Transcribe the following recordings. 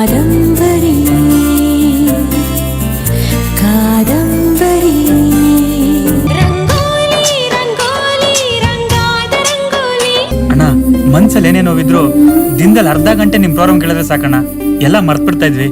ಕಾದಂಬರಿ ಕಾದಂಬರಿ ರಂಗೋಲಿ ರಂಗೋಲಿ ರಂಗಾದ ರಂಗೋಲಿ. ಅಣ್ಣ ಮನ್ಸಲ್ಲಿ ಏನೇ ನೋವಿದ್ರು ದಿನದಲ್ಲಿ ಅರ್ಧ ಗಂಟೆ ನಿಮ್ ಪ್ರೋಗ್ರಾಮ್ ಕೇಳಿದ್ರೆ ಸಾಕಣ್ಣ, ಎಲ್ಲ ಮರ್ತ್ಬಿಡ್ತಾ ಇದ್ವಿ.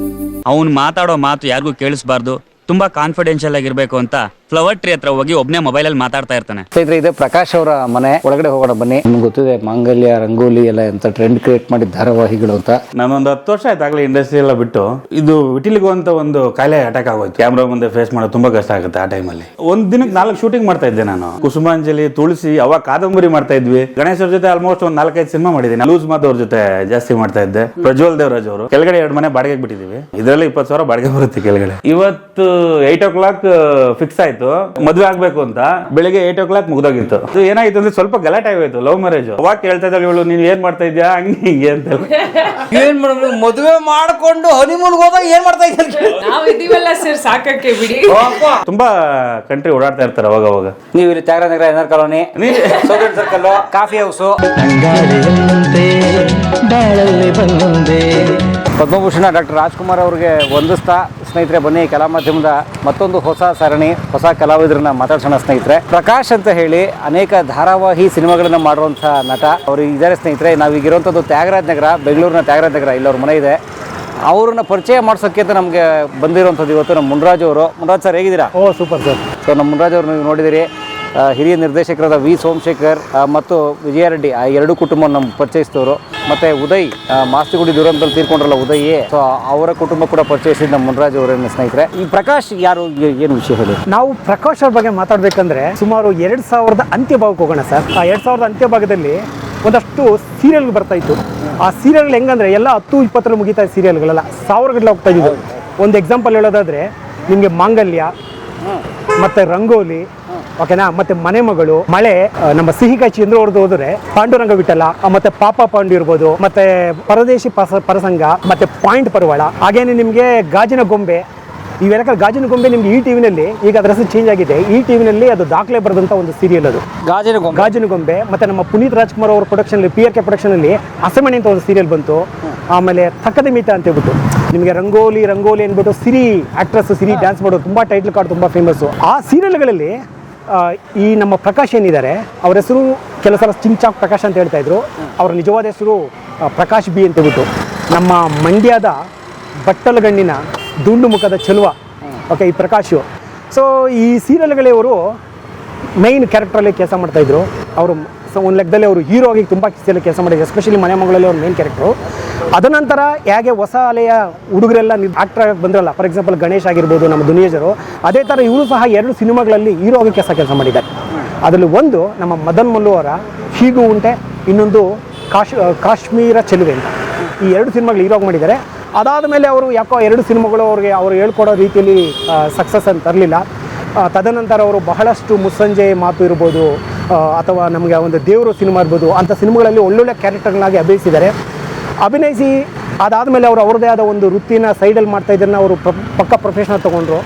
ಅವ್ನು ಮಾತಾಡೋ ಮಾತು ಯಾರಿಗೂ ಕೇಳಿಸ್ಬಾರ್ದು, ತುಂಬಾ ಕಾನ್ಫಿಡೆನ್ಷಿಯಲ್ ಆಗಿರ್ಬೇಕು ಅಂತ ಫ್ಲವರ್ ಟ್ರೀ ಹತ್ರ ಹೋಗಿ ಒಬ್ನೇ ಮೊಬೈಲಲ್ಲಿ ಮಾತಾಡ್ತಾ ಇರ್ತಾನೆ. ಸ್ನೇಹಿತರೆ, ಇದು ಪ್ರಕಾಶ್ ಅವರ ಮನೆ. ಒಳಗಡೆ ಹೋಗೋಣ ಬನ್ನಿ. ನಿಮ್ಗೆ ಗೊತ್ತಿದೆ ಮಾಂಗಲ್ಯ, ರಂಗೋಲಿ ಎಲ್ಲ ಎಂತ ಟ್ರೆಂಡ್ ಕ್ರಿಯೇಟ್ ಮಾಡಿದ ಧಾರಾವಾಹಿಗಳು ಅಂತ. ನಾನೊಂದು 10 ವರ್ಷ ಆಯ್ತಾಗಲೇ ಇಂಡಸ್ಟ್ರಿ ಎಲ್ಲ ಬಿಟ್ಟು. ಇದು ವಿಟಿಲಿಗೋ ಅಂತ ಒಂದು ಕಾಯಿಲೆ ಅಟ್ಯಾಕ್ ಆಗೋಯ್ತು. ಕ್ಯಾಮ್ರಾ ಮುಂದೆ ಫೇಸ್ ಮಾಡೋದು ತುಂಬಾ ಕಷ್ಟ ಆಗುತ್ತೆ ಆ ಟೈಮಲ್ಲಿ. ಒಂದ್ ದಿನಕ್ಕೆ 4 ಶೂಟಿಂಗ್ ಮಾಡ್ತಾ ಇದ್ದೆ ನಾನು. ಕುಸುಮಾಂಜಲಿ, ತುಳಸಿ, ಅವಾಗ ಕಾದಂಬರಿ ಮಾಡ್ತಾ ಇದ್ವಿ. ಗಣೇಶ್ ಅವ್ರ ಜೊತೆ ಆಲ್ಮೋಸ್ಟ್ ಒಂದು 4-5 ಸಿನಿಮಾ ಮಾಡಿದ್ದೀನಿ. ಲೂಸ್ ಮಾತು ಅವ್ರ ಜೊತೆ ಜಾಸ್ತಿ ಮಾಡ್ತಾ ಇದ್ದೆ. ಪ್ರಜ್ವಲ್ ದೇವರಾಜ್ ಅವರು. ಕೆಳಗಡೆ 2 ಮನೆ ಬಾಡಿಗೆ ಬಿಟ್ಟಿದೀವಿ. ಇದರಲ್ಲಿ 20,000 ಬಾಡಿಗೆ ಬರುತ್ತೆ ಕೆಳಗಡೆ. ಇವತ್ತು 8 o'clock ಫಿಕ್ಸ್ ಆಯ್ತು ಮದುವೆ ಆಗ್ಬೇಕು ಅಂತ. ಬೆಳಿಗ್ಗೆ 8 o'clock ಮುಗ್ದೋಗಿತ್ತು. ಏನಾಯ್ತು ಅಂದ್ರೆ ಸ್ವಲ್ಪ ಗಲಾಟೆ ಆಗೋಯ್ತು. Love marriage. ಅವಾಗ ಕೇಳ್ತಾ ಇದ್ದಾಳೆ ಇವಳು, ನೀನ್ ಏನ್ ಮಾಡ್ತಾ ಇದ್ಯಾ ಹಂಗೆ ಹಿಂಗೆ ಅಂತ. ಏನ್ ಮಾಡೋದು, ಮದುವೆ ಮಾಡ್ಕೊಂಡು ಹನಿಮೂನ್ ಹೋದಾಗ ಏನ್ ಮಾಡ್ತಾ ಇದ್ದೀರಿ? ನಾವ್ ಇದೀವಲ್ಲ ಸರ್, ಸಾಕಕ್ಕೆ ಬಿಡಿ. ತುಂಬಾ ಕಂಟ್ರಿ ಓಡಾಡ್ತಾ ಇರ್ತಾರೆ ಅವಾಗ ಅವಾಗ. ನೀವು ಇಲ್ಲಿ Tyagarajanagar NR colony, southern circle, coffee house. Padmabhushan doctor Rajkumar ಅವ್ರಿಗೆ ವಂದಿಸ್ತಾ ಸ್ನೇಹಿತರೆ, ಬನ್ನಿ ಕಲಾ ಮಾಧ್ಯಮದ ಮತ್ತೊಂದು ಹೊಸ ಸರಣಿ, ಹೊಸ ಕಲಾವಿದರನ್ನ ಮಾತಾಡ್ಸೋಣ ಸ್ನೇಹಿತರೆ. ಪ್ರಕಾಶ್ ಅಂತ ಹೇಳಿ ಅನೇಕ ಧಾರಾವಾಹಿ ಸಿನಿಮಾಗಳನ್ನ ಮಾಡುವಂಥ ನಟ ಅವರು ಇದ್ದಾರೆ ಸ್ನೇಹಿತರೆ. ನಾವೀಗಿರುವಂಥದ್ದು ತ್ಯಾಗರಾಜನಗರ, ಬೆಂಗಳೂರಿನ ತ್ಯಾಗರಾಜನಗರ. ಇಲ್ಲವ್ರ ಮನೆ ಇದೆ. ಅವ್ರನ್ನ ಪರಿಚಯ ಮಾಡ್ಸೋಕ್ಕೆ ಅಂತ ನಮಗೆ ಬಂದಿರುವಂಥದ್ದು ಇವತ್ತು ನಮ್ಮ ಮುನ್ರಾಜ್ ಅವರು. ಮುನ್ರಾಜ್ ಸರ್, ಹೇಗಿದ್ದೀರಾ? Super sir. ಸೊ ನಮ್ಮ ಮುನ್ರಾಜ್ ಅವ್ರು ನೀವು ನೋಡಿದಿರಿ. ಹಿರಿಯ ನಿರ್ದೇಶಕರಾದ ವಿ ಸೋಮಶೇಖರ್ ಮತ್ತು ವಿಜಯ ರೆಡ್ಡಿ, ಆ 2 ಕುಟುಂಬವನ್ನು ನಮ್ಮ ಪರಿಚಯಿಸಿದವರು. ಮತ್ತು ಉದಯ್, ಮಾಸ್ತಿಗುಡಿ ದುರಂತದಲ್ಲಿ ತೀರ್ಕೊಂಡ್ರಲ್ಲ ಉದಯ್, ಸೊ ಅವರ ಕುಟುಂಬ ಕೂಡ ಪರಿಚಯಿಸಿದ ನಮ್ಮ ಮುನ್ರಾಜ್ ಅವರನ್ನ ಸ್ನೇಹಿತರೆ. ಈ ಪ್ರಕಾಶ್ ಯಾರು, ಏನು ವಿಷಯ ಹೇಳಿ? ನಾವು ಪ್ರಕಾಶ್ ಅವ್ರ ಬಗ್ಗೆ ಮಾತಾಡಬೇಕಂದ್ರೆ ಸುಮಾರು 2000ದ ಅಂತ್ಯಭಾಗಕ್ಕೆ ಹೋಗೋಣ ಸರ್. ಆ 2000ದ ಅಂತ್ಯಭಾಗದಲ್ಲಿ ಒಂದಷ್ಟು ಸೀರಿಯಲ್ ಬರ್ತಾ ಇತ್ತು. ಆ ಸೀರಿಯಲ್ಗಳು ಹೆಂಗಂದ್ರೆ ಎಲ್ಲ 10-20 ಮುಗಿತಾ ಸೀರಿಯಲ್ಗಳೆಲ್ಲ 1000 ಗಟ್ಟಲೆ ಹೋಗ್ತಾ ಇದ್ದು. ಒಂದು ಎಕ್ಸಾಂಪಲ್ ಹೇಳೋದಾದ್ರೆ ನಿಮಗೆ ಮಾಂಗಲ್ಯ, ಮತ್ತೆ ರಂಗೋಲಿ, ಓಕೆನಾ, ಮತ್ತೆ ಮನೆ ಮಗಳು, ಮಳೆ, ನಮ್ಮ ಸಿಹಿಕಾಯಿ ಚಂದ್ರ ಅವ್ರದ್ದು ಹೋದ್ರೆ ಪಾಂಡುರಂಗ ವಿಠಲ, ಮತ್ತೆ ಪಾಪ ಪಾಂಡು ಇರ್ಬೋದು, ಮತ್ತೆ ಪರದೇಶಿ ಪರಸಂಗ, ಮತ್ತೆ ಪಾಯಿಂಟ್ ಪರವಾಳ. ಹಾಗೇನೆ ನಿಮಗೆ ಗಾಜಿನ ಗೊಂಬೆ. ಇವೆಲ್ಲ ಗಾಜಿನ ಗೊಂಬೆ ನಿಮ್ಗೆ ಈ ಟಿವಿನಲ್ಲಿ, ಈಗ ಅದರ ಹೆಸರು ಚೇಂಜ್ ಆಗಿದೆ, ಈ ಟಿವಿನಲ್ಲಿ ಅದು ದಾಖಲೆ ಬರೆದಂತ ಒಂದು ಸೀರಿಯಲ್ ಅದು ಗಾಜಿನ ಗೊಂಬೆ. ಮತ್ತೆ ನಮ್ಮ ಪುನೀತ್ ರಾಜ್ಕುಮಾರ್ ಅವ್ರ ಪ್ರೊಡಕ್ಷನ್, PRK ಪ್ರೊಡಕ್ಷನ್ ಅಲ್ಲಿ ಅಸಮಣಿ ಅಂತ ಒಂದು ಸೀರಿಯಲ್ ಬಂತು. ಆಮೇಲೆ ತಕ್ಕದ ಮೀತ ಅಂತ ಹೇಳ್ಬಿಟ್ಟು ನಿಮಗೆ ರಂಗೋಲಿ ಅಂದ್ಬಿಟ್ಟು ಸಿರಿ ಆಕ್ಟ್ರೆಸ್, ಸಿರಿ ಡ್ಯಾನ್ಸ್ ಮಾಡೋದು, ತುಂಬಾ ಟೈಟ್ಲ್ ಕಾರ್ಡ್, ತುಂಬಾ ಫೇಮಸ್. ಆ ಸೀರಿಯಲ್ಗಳಲ್ಲಿ ಈ ನಮ್ಮ ಪ್ರಕಾಶ್ ಏನಿದ್ದಾರೆ ಅವ್ರ ಹೆಸರು ಕೆಲವು ಸಲ ಚಿಂಚಾಕ್ ಪ್ರಕಾಶ್ ಅಂತ ಹೇಳ್ತಾ ಇದ್ರು. ಅವರ ನಿಜವಾದ ಹೆಸರು ಪ್ರಕಾಶ್ ಬಿ ಅಂತ ಹೇಳ್ಬಿಟ್ಟು. ನಮ್ಮ ಮಂಡ್ಯದ ಬಟ್ಟಲಗಣ್ಣಿನ ದುಂಡು ಮುಖದ ಚೆಲುವ, ಓಕೆ, ಈ ಪ್ರಕಾಶು. ಸೊ ಈ ಸೀರಿಯಲ್ಗಳೇ ಅವರು ಮೈನ್ ಕ್ಯಾರೆಕ್ಟ್ರಲ್ಲಿ ಕೆಲಸ ಮಾಡ್ತಾಯಿದ್ರು. ಅವರು ಒಂದು ಲೆಕ್ಕದಲ್ಲಿ ಅವರು ಹೀರೋ ಆಗಿ ತುಂಬ ಕೆಲಸ ಮಾಡಿದ್ರು, ಎಸ್ಪೆಷಲಿ ಮನೆ ಮಗಳಲ್ಲಿ ಅವ್ರ ಮೇನ್ ಕ್ಯಾರೆಕ್ಟ್ರು. ಅದನಂತರ ಹೇಗೆ ಹೊಸ ಅಲೆಯ ಹುಡುಗರೆಲ್ಲ ಆಕ್ಟರ್ ಆಗಿ ಬಂದ್ರಲ್ಲ, ಫಾರ್ ಎಕ್ಸಾಂಪಲ್ ಗಣೇಶ್ ಆಗಿರ್ಬೋದು, ನಮ್ಮ ದುನಿಯೇಜರು, ಅದೇ ಥರ ಇವರು ಸಹ 2 ಸಿನಿಮಾಗಳಲ್ಲಿ ಹೀರೋ ಆಗಿ ಕೆಲಸ ಮಾಡಿದ್ದಾರೆ. ಅದರಲ್ಲಿ ಒಂದು ನಮ್ಮ ಮದನ್ ಮಲ್ಲು ಅವರ ಹೀಗೂ ಉಂಟೆ, ಇನ್ನೊಂದು ಕಾಶ್ಮೀರ ಚೆಲುವೆ ಅಂತ. ಈ 2 ಸಿನಿಮಾಗಳು ಹೀರೋ ಆಗಿ ಮಾಡಿದ್ದಾರೆ. ಅದಾದ ಮೇಲೆ ಅವರು ಯಾಕೋ 2 ಸಿನಿಮಾಗಳು ಅವ್ರು ಹೇಳ್ಕೊಡೋ ರೀತಿಯಲ್ಲಿ ಸಕ್ಸಸ್ ಅಂತ ತರಲಿಲ್ಲ. ತದನಂತರ ಅವರು ಬಹಳಷ್ಟು ಮುಸ್ಸಂಜೆ ಮಾತು ಇರ್ಬೋದು, ಅಥವಾ ನಮಗೆ ಒಂದು ದೇವರು ಸಿನಿಮಾ ಇರ್ಬೋದು, ಅಂಥ ಸಿನಿಮಾಗಳಲ್ಲಿ ಒಳ್ಳೊಳ್ಳೆ ಕ್ಯಾರೆಕ್ಟರ್ಗಳಾಗಿ ಅಭಿನಯಿಸಿ ಅದಾದಮೇಲೆ ಅವರು ಅವ್ರದ್ದೇ ಆದ ಒಂದು ವೃತ್ತಿನ ಸೈಡಲ್ಲಿ ಮಾಡ್ತಾ ಇದ್ದನ್ನು ಅವರು ಪಕ್ಕ ಪ್ರೊಫೆಷನಲ್ ತೊಗೊಂಡ್ರು.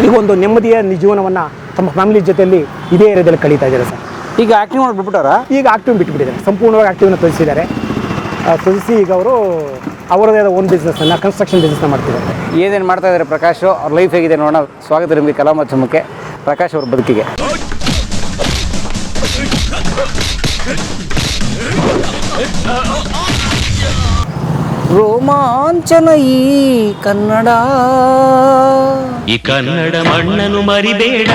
ಈಗ ಒಂದು ನೆಮ್ಮದಿಯ ಜೀವನವನ್ನು ತಮ್ಮ ಫ್ಯಾಮಿಲಿ ಜೊತೆಯಲ್ಲಿ ಇದೇ ಏರಿಯಾದಲ್ಲಿ ಕಳೀತಾ ಇದ್ದಾರೆ ಸರ್. ಈಗ ಆ್ಯಕ್ಟಿಂಗ್ ಮಾಡಿ ಬಿಟ್ಬಿಟ್ಟಾರ? ಈಗ ಆ್ಯಕ್ಟಿವ್ ಬಿಟ್ಟುಬಿಟ್ಟಿದ್ದಾರೆ, ಸಂಪೂರ್ಣವಾಗಿ ಆ್ಯಕ್ಟಿವ್ನ ತೊಲಿಸಿದ್ದಾರೆ. ತೊಲಿಸಿ ಈಗ ಅವರು ಅವರದೇ ಆದ ಓನ್ ಬಿಸ್ನೆಸ್ಸನ್ನು, ಕನ್ಸ್ಟ್ರಕ್ಷನ್ ಬಿಸ್ನೆಸ್ನ ಮಾಡ್ತಿದ್ದಾರೆ. ಏನೇನು ಮಾಡ್ತಾ ಇದ್ದಾರೆ ಪ್ರಕಾಶ್, ಅವ್ರ ಲೈಫ್ ಹೇಗಿದೆ ನೋಡೋಣ. ಸ್ವಾಗತ ನಿಮಗೆ ಕಲಾ ಮಾಧ್ಯಮಕ್ಕೆ. ಪ್ರಕಾಶ್ ಅವ್ರ ಬದುಕಿಗೆ ರೋಮಾಂಚನ ಈ ಕನ್ನಡ, ಈ ಕನ್ನಡ ಮಣ್ಣನ್ನು ಮರಿಬೇಡ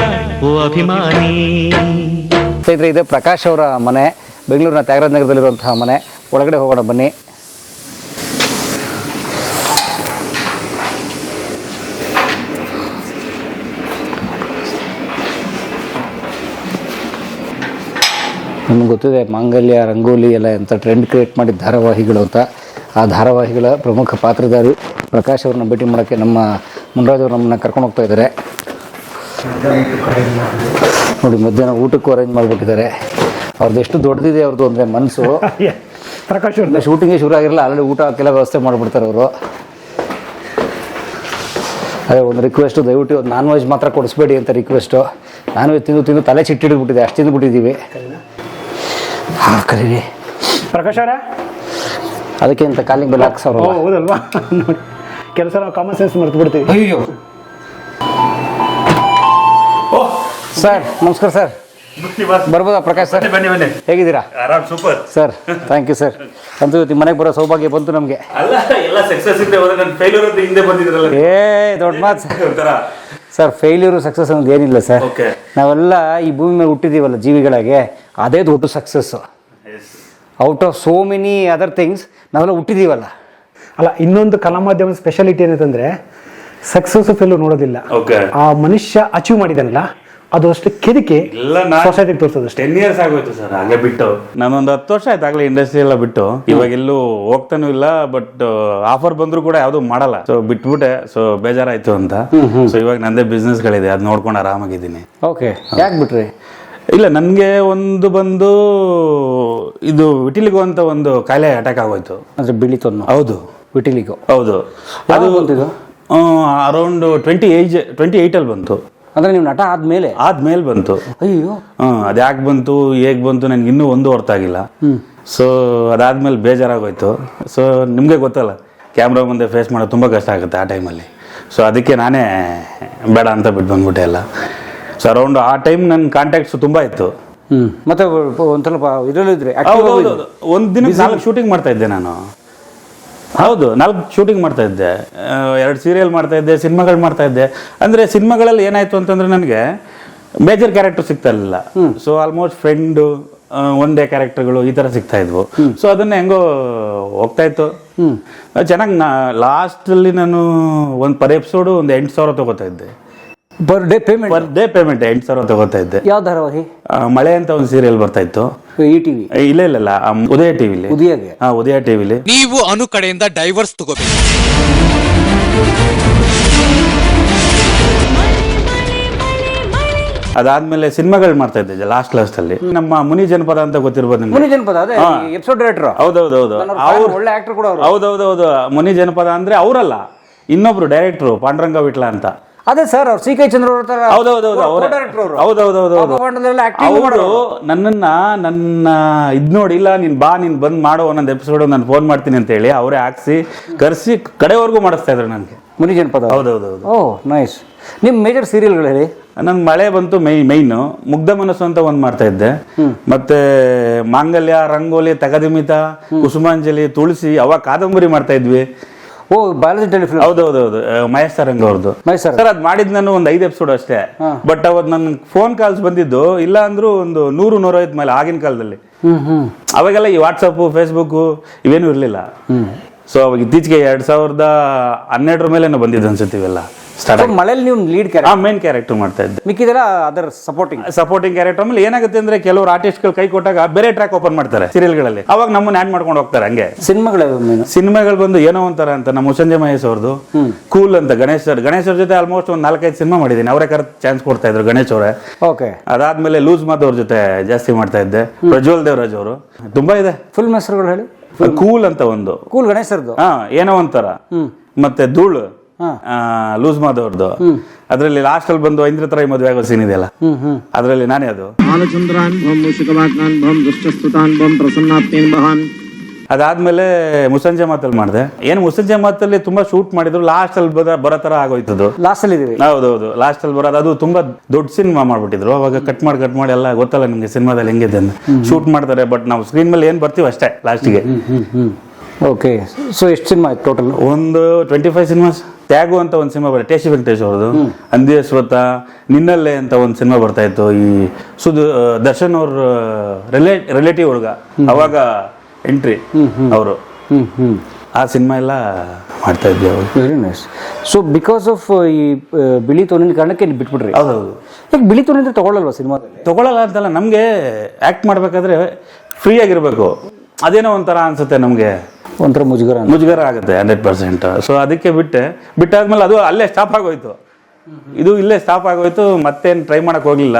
ಓ ಅಭಿಮಾನಿ. ಸ್ನೇಹಿತರೆ, ಇದು ಪ್ರಕಾಶ್ ಅವರ ಮನೆ, ಬೆಂಗಳೂರಿನ ತ್ಯಾಗರಾಜನಗರದಲ್ಲಿರುವಂತಹ ಮನೆ. ಒಳಗಡೆ ಹೋಗೋಣ ಬನ್ನಿ. ನಿಮ್ಗೆ ಗೊತ್ತಿದೆ ಮಾಂಗಲ್ಯ, ರಂಗೋಲಿ ಎಲ್ಲ ಎಂಥ ಟ್ರೆಂಡ್ ಕ್ರಿಯೇಟ್ ಮಾಡಿದ ಧಾರಾವಾಹಿಗಳು ಅಂತ. ಆ ಧಾರಾವಾಹಿಗಳ ಪ್ರಮುಖ ಪಾತ್ರಧಾರಿ ಪ್ರಕಾಶ್ ಅವ್ರನ್ನ ಭೇಟಿ ಮಾಡೋಕ್ಕೆ ನಮ್ಮ ಮುನ್ರಾಜ್ ಅವರು ನಮ್ಮನ್ನ ಕರ್ಕೊಂಡು ಹೋಗ್ತಾ ಇದ್ದಾರೆ. ನೋಡಿ, ಮಧ್ಯಾಹ್ನ ಊಟಕ್ಕೂ ಅರೇಂಜ್ ಮಾಡಿಬಿಟ್ಟಿದ್ದಾರೆ. ಅವ್ರದ್ದು ಎಷ್ಟು ದೊಡ್ಡದಿದೆ ಅವ್ರದ್ದು ಅಂದರೆ ಮನಸ್ಸು. ಪ್ರಕಾಶ್ ಅವ್ರದ್ದು ಶೂಟಿಂಗೇ ಶುರು ಆಗಿರಲ್ಲ, ಆಲ್ರೆಡಿ ಊಟ ಹಾಕೆಲ್ಲ ವ್ಯವಸ್ಥೆ ಮಾಡಿಬಿಡ್ತಾರೆ ಅವರು. ಅದೇ ಒಂದು ರಿಕ್ವೆಸ್ಟು, ದಯವಿಟ್ಟು ಒಂದು ನಾನ್ ವೆಜ್ ಮಾತ್ರ ಕೊಡಿಸ್ಬೇಡಿ ಅಂತ ರಿಕ್ವೆಸ್ಟು. ನಾನ್ ವೆಜ್ ತಿಂದು ತಲೆ ಚಿಟ್ಟಿಡ್ಬಿಟ್ಟಿದೆ, ಅಷ್ಟು ತಿಂದುಬಿಟ್ಟಿದ್ದೀವಿ. ಹಾಂ, ಕರೀರಿ ಪ್ರಕಾಶ್ ಅವರ. ಅದಕ್ಕೆ ಅಂತ ಕಾಲಿಂಗ್ ಬೆಲ್ಲ ಹಾಕ್ಸೋರು. ಹೌದಲ್ವಾ? ಕೆಲಸ ನಾವು ಕಾಮನ್ ಸೆನ್ಸ್ ಮರ್ತು ಬಿಡ್ತೀವಿ. ಅಯ್ಯೋ ಸರ್ ನಮಸ್ಕಾರ ಸರ್. ಬರ್ಬೋದಾ ಪ್ರಕಾಶ್ ಸರ್? ಬನ್ನಿ ಬನ್ನಿ. ಹೇಗಿದ್ದೀರಾ? ಆರಾಮ್, super sir thank you sir. ಅಂತೂ ನಿಮ್ಮ ಮನೆಗೆ ಬರೋ ಸೌಭಾಗ್ಯ ಬಂತು ನಮಗೆ. ಅಲ್ಲ, ಎಲ್ಲ ಸಕ್ಸಸ್ ಇದೆ, ನನ್ನ ಫೇಲ್ಯೂರ್ ಅಂತ ಹಿಂದೆ ಬಂದಿದ್ರಲ್ಲ. ದೊಡ್ಡ ಮಾತು ಸರ್. ಒಂಥರ ಸರ್ ಫೇಲ್ಯೂರು ಸಕ್ಸಸ್ ಅನ್ನೋದು ಏನಿಲ್ಲ ಸರ್. Okay. ನಾವೆಲ್ಲ ಈ ಭೂಮಿ ಮೇಲೆ ಹುಟ್ಟಿದ್ದೀವಲ್ಲ ಜೀವಿಗಳಾಗೆ, ಅದೇ ದೊಡ್ಡ success. Out of so many other things ನಾವೆಲ್ಲ ಹುಟ್ಟಿದ್ದೀವಲ್ಲ. ಅಲ್ಲ, ಇನ್ನೊಂದು ಕಲಾ ಮಾಧ್ಯಮ ಸ್ಪೆಷಾಲಿಟಿ ಏನಂತಂದ್ರೆ ಸಕ್ಸಸ್ ಫೇಲ್ಯೂರ್ ನೋಡೋದಿಲ್ಲ. Okay. ಆ ಮನುಷ್ಯ ಅಚೀವ್ ಮಾಡಿದಾನಲ್ಲ ಅದು ಅಷ್ಟು ಕೆದಕಿ ಸೊಸೈಟಿಗೆ ತೋರಿಸೋದು ಅಷ್ಟೇ. 10 years ಆಗೋಯ್ತು ಸರ್ ಹಾಗೆ ಬಿಟ್ಟು. ನಾನೊಂದು 10 ವರ್ಷ ಆಯ್ತು ಆಗ್ಲೇ ಇಂಡಸ್ಟ್ರಿ ಎಲ್ಲ ಬಿಟ್ಟು. ಇವಾಗ ಎಲ್ಲೂ ಹೋಗ್ತಾನೂ ಇಲ್ಲ, ಬಟ್ ಆಫರ್ ಬಂದ್ರು ಕೂಡ ಯಾವ್ದು ಮಾಡಲ್ಲ. ಸೊ ಬಿಟ್ಬಿಟ್ಟೆ. ಸೊ ಬೇಜಾರಾಯ್ತು ಅಂತ. ಸೊ ಇವಾಗ ನಂದೇ ಬಿಸ್ನೆಸ್ ಗಳಿದೆ, ಅದ್ ನೋಡ್ಕೊಂಡು ಆರಾಮಾಗಿದ್ದೀನಿ. ಓಕೆ, ಯಾಕೆ ಬಿಟ್ರಿ? ಇಲ್ಲ, ನನಗೆ ಒಂದು ಬಂದು ಇದು ವಿಟಿಲಿಗೋ ಅಂತ ಒಂದು ಕಾಯಿಲೆ ಅಟ್ಯಾಕ್ ಆಗೋಯ್ತು. ಅಂದ್ರೆ ಬಿಳಿತೊನ್ನು? ಹೌದು, ವಿಟಿಲಿಗೋ. ಹೌದು. ಅದು ಅರೌಂಡ್ 28 ಅಲ್ಲಿ ಬಂತು. ಅಂದ್ರೆ ನೀವು ನಟ ಆದ್ಮೇಲೆ ಬಂತು. ಅಯ್ಯೋ. ಅದ್ಯಾಕೆ ಬಂತು, ಹೇಗ್ ಬಂತು, ನನ್ಗೆ ಇನ್ನೂ ಒಂದು ಅರ್ಥ ಆಗಿಲ್ಲ. ಸೊ ಅದಾದ್ಮೇಲೆ ಬೇಜಾರಾಗೋಯ್ತು. ಸೊ ನಿಮ್ಗೆ ಗೊತ್ತಲ್ಲ, ಕ್ಯಾಮ್ರಾ ಮುಂದೆ ಫೇಸ್ ಮಾಡೋದು ತುಂಬಾ ಕಷ್ಟ ಆಗುತ್ತೆ ಆ ಟೈಮಲ್ಲಿ. ಸೊ ಅದಕ್ಕೆ ನಾನೇ ಬೇಡ ಅಂತ ಬಿಟ್ಟು ಬಂದ್ಬಿಟ್ಟೆ ಎಲ್ಲ. ಸೊ ಅರೌಂಡ್ ಆ ಟೈಮ್ ನನ್ನ ಕಾಂಟ್ಯಾಕ್ಟ್ಸ್ ತುಂಬಾ ಇತ್ತು. ಮತ್ತೆ ಒಂದ್ ಸ್ವಲ್ಪ ಇದರಲ್ಲೂ ಇದ್ರಿ? ಒಂದ್ ದಿನ 4 ಶೂಟಿಂಗ್ ಮಾಡ್ತಾ ಇದ್ದೆ ನಾನು. ಹೌದು, 4 ಶೂಟಿಂಗ್ ಮಾಡ್ತಾ ಇದ್ದೆ, 2 ಸೀರಿಯಲ್ ಮಾಡ್ತಾ ಇದ್ದೆ, ಸಿನಿಮಾಗಳು ಮಾಡ್ತಾ ಇದ್ದೆ. ಅಂದ್ರೆ ಸಿನಿಮಾಗಳಲ್ಲಿ ಏನಾಯ್ತು ಅಂತಂದ್ರೆ ನನಗೆ ಮೇಜರ್ ಕ್ಯಾರೆಕ್ಟರ್ ಸಿಗ್ತಾ ಇರಲಿಲ್ಲ. So almost friend, one day ಕ್ಯಾರೆಕ್ಟರ್ಗಳು ಈ ತರ ಸಿಗ್ತಾ ಇದ್ವು. ಸೊ ಅದನ್ನ ಹೆಂಗೋ ಹೋಗ್ತಾ ಇತ್ತು ಚೆನ್ನಾಗಿ. ಲಾಸ್ಟ್ ಅಲ್ಲಿ ನಾನು ಪರ್ ಎಪಿಸೋಡ್ ಒಂದು 8,000 ತಗೋತಾ ಇದ್ದೆ. Per day payment? 8,000 ತಗೋತಾ ಇದ್ದೆ. ಯಾವ ಧಾರಾವಾಹಿ? ಮಳೆ ಅಂತ ಒಂದು ಸೀರಿಯಲ್ ಬರ್ತಾ ಇತ್ತು. ETV? ಇಲ್ಲ, ಉದಯ ಟಿವಿಲಿ. ಉದಯ ಟಿವಿಲಿ. ನೀವು ಅನು ಕಡೆಯಿಂದ ಡೈವರ್ಸ್ ತಗೋಬೇಕು. ಅದಾದ್ಮೇಲೆ ಸಿನಿಮಾಗಳು ಮಾಡ್ತಾ ಇದ್ದೆ ಲಾಸ್ಟ್ ಅಲ್ಲಿ. ನಮ್ಮ ಮುನಿ ಜನಪದ ಅಂತ ಗೊತ್ತಿರ್ಬೋದು ನಿಮ್ಗೆ. ಮುನಿ ಜನಪದ ಅದೇ ಎಪಿಸೋಡ್ ಡೈರೆಕ್ಟರ್. ಹೌದೌದೌದು, ಒಳ್ಳೆ ಆಕ್ಟರ್ ಕೂಡ ಅವರು. ಹೌದೌದೌದು. ಮುನಿ ಜನಪದ ಅಂದ್ರೆ ಅವರಲ್ಲ, ಇನ್ನೊಬ್ರು ಡೈರೆಕ್ಟ್ರು ಪಾಂಡುರಂಗ ವಿಟ್ಲ ಅಂತ. ಅದೇ ಸರ್, ಅವ್ರು CK ಚಂದ್ರ ಅವ್ರ ತರ. ಹೌದೌದೌದು, ಅವರು ನನ್ನ ಇದ್ ನೋಡಿ, ಇಲ್ಲ ನೀನ್ ಬಂದ್ ಮಾಡೋ ಒಂದೊಂದು ಎಪಿಸೋಡ್ ನಾನು ಫೋನ್ ಮಾಡ್ತೀನಿ ಅಂತ ಹೇಳಿ ಅವರೇ ಹಾಕ್ಸಿ ಕರ್ಸಿ ಕಡೆವರೆಗೂ ಮಾಡಿಸ್ತಾ ಇದ್ರು ನನಗೆ. ಮುನಿ ಜನಪದ? ಹೌದೌದೌದು. ಓ ನೈಸ್. ನಿಮ್ ಮೇಜರ್ ಸೀರಿಯಲ್ಗಳು ಹೇಳಿ. ನನ್ ಮಳೆ ಬಂತು ಮೈನ್. ಮುಗ್ಧ ಮನಸ್ಸು ಅಂತ ಒಂದ್ ಮಾಡ್ತಾ ಇದ್ದೆ. ಮತ್ತೆ ಮಾಂಗಲ್ಯ, ರಂಗೋಲಿ, ತಗದಿಮಿತ, ಕುಸುಮಾಂಜಲಿ, ತುಳಸಿ, ಅವಾಗ ಕಾದಂಬರಿ ಮಾಡ್ತಾ ಇದ್ವಿ. ಓ, ಬಾಲಾಜಿ ಟೆಲಿಫಿಲ್ಮ್. ಹೌದೌದೌದು, ಮಹೇಶ್ ಸರಂಗ್ ಅವ್ರದ್ದು. ಸರ್ ಅದ್ ಮಾಡಿದ್ ನಾನು ಒಂದು 5 ಎಪಿಸೋಡ್ ಅಷ್ಟೇ. ಬಟ್ ಅವತ್ ನನ್ ಫೋನ್ ಕಾಲ್ಸ್ ಬಂದಿದ್ದು ಇಲ್ಲ ಅಂದ್ರೂ ಒಂದು 100-150 ಮೇಲೆ ಆಗಿನ ಕಾಲದಲ್ಲಿ. ಅವಾಗೆಲ್ಲ ಈ ವಾಟ್ಸಪ್, ಫೇಸ್ಬುಕ್ ಇವೇನು ಇರ್ಲಿಲ್ಲ. ಸೊ ಅವಾಗ ಇತ್ತೀಚೆಗೆ 2012 ಮೇಲೆ ಬಂದಿದ್ದು ಅನ್ಸುತ್ತೆ ಇವೆಲ್ಲ. ಮಳೆಯಲ್ಲಿ ನೀವು ಲೀಡ್ ಮೇನ್ ಕ್ಯಾರೆಕ್ಟರ್ ಮಾಡ್ತಾ ಇದ್ದೆ. ಮಿಕ್ಕಿದೆಲ್ಲ ಅದರ ಸಪೋರ್ಟಿಂಗ್ ಕ್ಯಾರೆಕ್ಟರ್. ಆಮೇಲೆ ಏನಾಗುತ್ತೆ ಅಂದ್ರೆ ಕೆಲವರು ಆರ್ಟಿಸ್ಟ್ಗಳು ಕೈ ಕೊಟ್ಟಾಗ ಬೇರೆ ಟ್ರ್ಯಾಕ್ ಓಪನ್ ಮಾಡ್ತಾರೆ ಸೀರಿಯಲ್ಗಳಲ್ಲಿ, ಅವಾಗ ನಮ್ಮನ್ನ ಆಡ್ ಮಾಡ್ಕೊಂಡು ಹೋಗ್ತಾರೆ. ಹಂಗೆ ಸಿನಿಮಾಗಳು ಬಂದು ಏನೋ ಒಂಥರ ಅಂತ ನಮ್ಮ ಮುಸಂಜೆ ಮಹೇಶ್ ಅವ್ರದ್ದು ಕೂಲ್ ಅಂತ, ಗಣೇಶ್ ಅವ್ರ ಜೊತೆ ಆಲ್ಮೋಸ್ಟ್ ಒಂದು 4-5 ಸಿನಿಮಾ ಮಾಡಿದ್ದೀನಿ. ಅವರೇ ಚಾನ್ಸ್ ಕೊಡ್ತಾ ಇದ್ರು, ಗಣೇಶ್ ಅವರೇ. ಓಕೆ. ಅದಾದ್ಮೇಲೆ ಲೂಸ್ ಮಾತು ಅವ್ರ ಜೊತೆ ಜಾಸ್ತಿ ಮಾಡ್ತಾ ಇದ್ದೆ. ಪ್ರಜ್ವಲ್ ದೇವರಾಜ್ ಅವರು. ತುಂಬಾ ಇದೆ. ಫುಲ್ ಹೆಸರುಗಳು ಹೇಳಿ. ಕೂಲ್ ಅಂತ ಒಂದು, ಕೂಲ್ ಗಣೇಶ್ ಅವ್ರದ್ದು. ಏನೋ ಒಂಥರ. ಮತ್ತೆ ಧೂಳು ಲೂಸ್ ಮಾದವ್ರದ್ದು. ಅದ್ರಲ್ಲಿ ಲಾಸ್ಟ್ ಅಲ್ಲಿ ಬಂದು ಐಂದ್ರ ತರ ಮದುವೆ ಆಗೋ ಸೀನ್ ಇದೆಯಲ್ಲ, ಅದ್ರಲ್ಲಿ ನಾನೇ ಅದು. ಅದಾದ್ಮೇಲೆ ಮುಸಂಜೆ ಮಾತಲ್ಲಿ ಮಾಡಿದೆ. ಏನು ಮುಸಂಜೆ ಮಾತಲ್ಲಿ ತುಂಬಾ ಶೂಟ್ ಮಾಡಿದ್ರು, ಲಾಸ್ಟ್ ಅಲ್ಲಿ ಬರೋ ತರ ಆಗೋಯ್ತದು. ಲಾಸ್ಟ್ ಅಲ್ಲಿ ಹೌದೌದು, ಲಾಸ್ಟ್ ಅಲ್ಲಿ ಬರೋದು. ಅದು ತುಂಬಾ ದೊಡ್ಡ ಸಿನಿಮಾ ಮಾಡ್ಬಿಟ್ಟಿದ್ರು. ಅವಾಗ ಕಟ್ ಮಾಡಿ ಎಲ್ಲ ಗೊತ್ತಲ್ಲ ನಿಮ್ಗೆ ಸಿನಿಮಾದಲ್ಲಿ ಹೆಂಗಿದೆ ಅಂತ. ಶೂಟ್ ಮಾಡ್ತಾರೆ, ಬಟ್ ನಾವು ಸ್ಕ್ರೀನ್ ಮೇಲೆ ಏನ್ ಬರ್ತೀವಿ ಅಷ್ಟೇ ಲಾಸ್ಟಿಗೆ. ಓಕೆ. ಸೊ ಎಷ್ಟು ಸಿನಿಮಾ ಆಯ್ತು ಟೋಟಲ್? ಒಂದು 25 ಸಿನಿಮಾಸ್. ತ್ಯಾಗು ಅಂತ ಒಂದು ಸಿನಿಮಾ ಬರುತ್ತೆ, ಟೇಶಿ ವೆಂಕಟೇಶ್ ಅವ್ರದ್ದು. ಅಂದಿಯಸ್ವತ, ನಿನ್ನಲ್ಲೇ ಅಂತ ಒಂದು ಸಿನಿಮಾ ಬರ್ತಾ ಇತ್ತು. ಈ ದರ್ಶನ್ ಅವ್ರ ರಿಲೇಟಿವ್ ಹುಡುಗ, ಅವಾಗ ಎಂಟ್ರಿ ಅವರು. ಆ ಸಿನಿಮಾ ಎಲ್ಲ ಮಾಡ್ತಾ ಇದ್ವಿ. Very nice. So because of ಈ ಬಿಳಿ ತೋನಿನ ಕಾರಣಕ್ಕೆ ಬಿಟ್ಬಿಟ್ರಿ? ಹೌದೌದು. ಈಗ ಬಿಳಿ ತೋನಿ ಅಂದ್ರೆ ತಗೊಳ್ಳಲ್ವಾ ಸಿನಿಮಾ? ತಗೊಳ್ಳಲ್ಲ ಅಂತಲ್ಲ, ನಮ್ಗೆ ಆಕ್ಟ್ ಮಾಡ್ಬೇಕಾದ್ರೆ ಫ್ರೀ ಆಗಿರ್ಬೇಕು. ಅದೇನೋ ಒಂಥರ ಅನ್ಸುತ್ತೆ ನಮ್ಗೆ, ಒಂಥರ ಮುಜುಗರ ಆಗುತ್ತೆ 100%. ಸೊ ಅದಕ್ಕೆ ಬಿಟ್ಟಾದ್ಮೇಲೆ ಅದು ಅಲ್ಲೇ ಸ್ಟಾಪ್ ಆಗೋಯ್ತು. ಇದು ಇಲ್ಲೇ ಸ್ಟಾಪ್ ಆಗೋಯ್ತು. ಮತ್ತೇನು ಟ್ರೈ ಮಾಡಕ್ ಹೋಗ್ಲಿಲ್ಲ.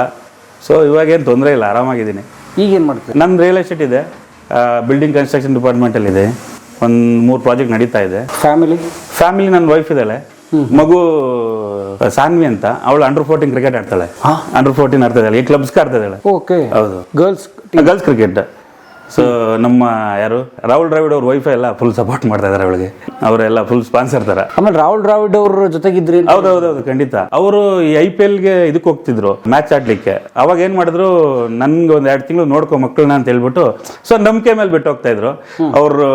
ಸೊ ಇವಾಗೇನು ತೊಂದರೆ ಇಲ್ಲ, ಆರಾಮಾಗಿದ್ದೀನಿ. ಈಗೇನು ಮಾಡ್ತೀವಿ? ನನ್ನ ರಿಯಲ್ ಎಸ್ಟೇಟ್ ಇದೆ, ಬಿಲ್ಡಿಂಗ್ ಕನ್ಸ್ಟ್ರಕ್ಷನ್ ಡಿಪಾರ್ಟ್ಮೆಂಟ್ ಅಲ್ಲಿ ಇದೆ. ಒಂದು 3 ಪ್ರಾಜೆಕ್ಟ್ ನಡೀತಾ ಇದೆ. ಫ್ಯಾಮಿಲಿ ನನ್ನ ವೈಫ್ ಇದ್ದಾಳೆ, ಮಗು ಸಾನ್ವಿ ಅಂತ. ಅವಳು ಅಂಡರ್-14 ಕ್ರಿಕೆಟ್ ಆಡ್ತಾಳೆ. ಅಂಡರ್-14 ಆಡ್ತಾ ಇದ್ದಾಳೆ, ಈ ಕ್ಲಬ್ಸ್ ಆಡ್ತಾ ಇದ್ದಾಳೆ. ಓಕೆ. ಹೌದು, ಗರ್ಲ್ಸ್ ಕ್ರಿಕೆಟ್. ಸೊ ನಮ್ಮ ಯಾರು ರಾಹುಲ್ ದ್ರಾವಿಡ್ ಅವ್ರ ವೈಫ್ ಎಲ್ಲ ಫುಲ್ ಸಪೋರ್ಟ್ ಮಾಡ್ತಾ ಇದಾರೆ ಅವಳಿಗೆ, ಅವರೆಲ್ಲ ಫುಲ್ ಸ್ಪಾನ್ಸರ್ ತರ. ಆಮೇಲೆ ರಾಹುಲ್ ದ್ರಾವಿಡ್ ಅವ್ರ ಜೊತೆಗಿದ್ರಿ? ಹೌದೌದೌದು, ಖಂಡಿತ. ಅವರು ಈ IPL ಗೆ ಇದಕ್ಕೆ ಹೋಗ್ತಿದ್ರು, ಮ್ಯಾಚ್ ಆಡ್ಲಿಕ್ಕೆ. ಅವಾಗ ಏನ್ ಮಾಡಿದ್ರು, ನನ್ಗೆ ಒಂದ್ 2 ತಿಂಗಳು ನೋಡ್ಕೊ ಮಕ್ಕಳನ್ನ ಅಂತ ಹೇಳ್ಬಿಟ್ಟು, ಸೊ ನಂಬಿಕೆ ಮೇಲೆ ಬಿಟ್ಟು ಹೋಗ್ತಾ ಇದ್ರು. ಅವ್ರು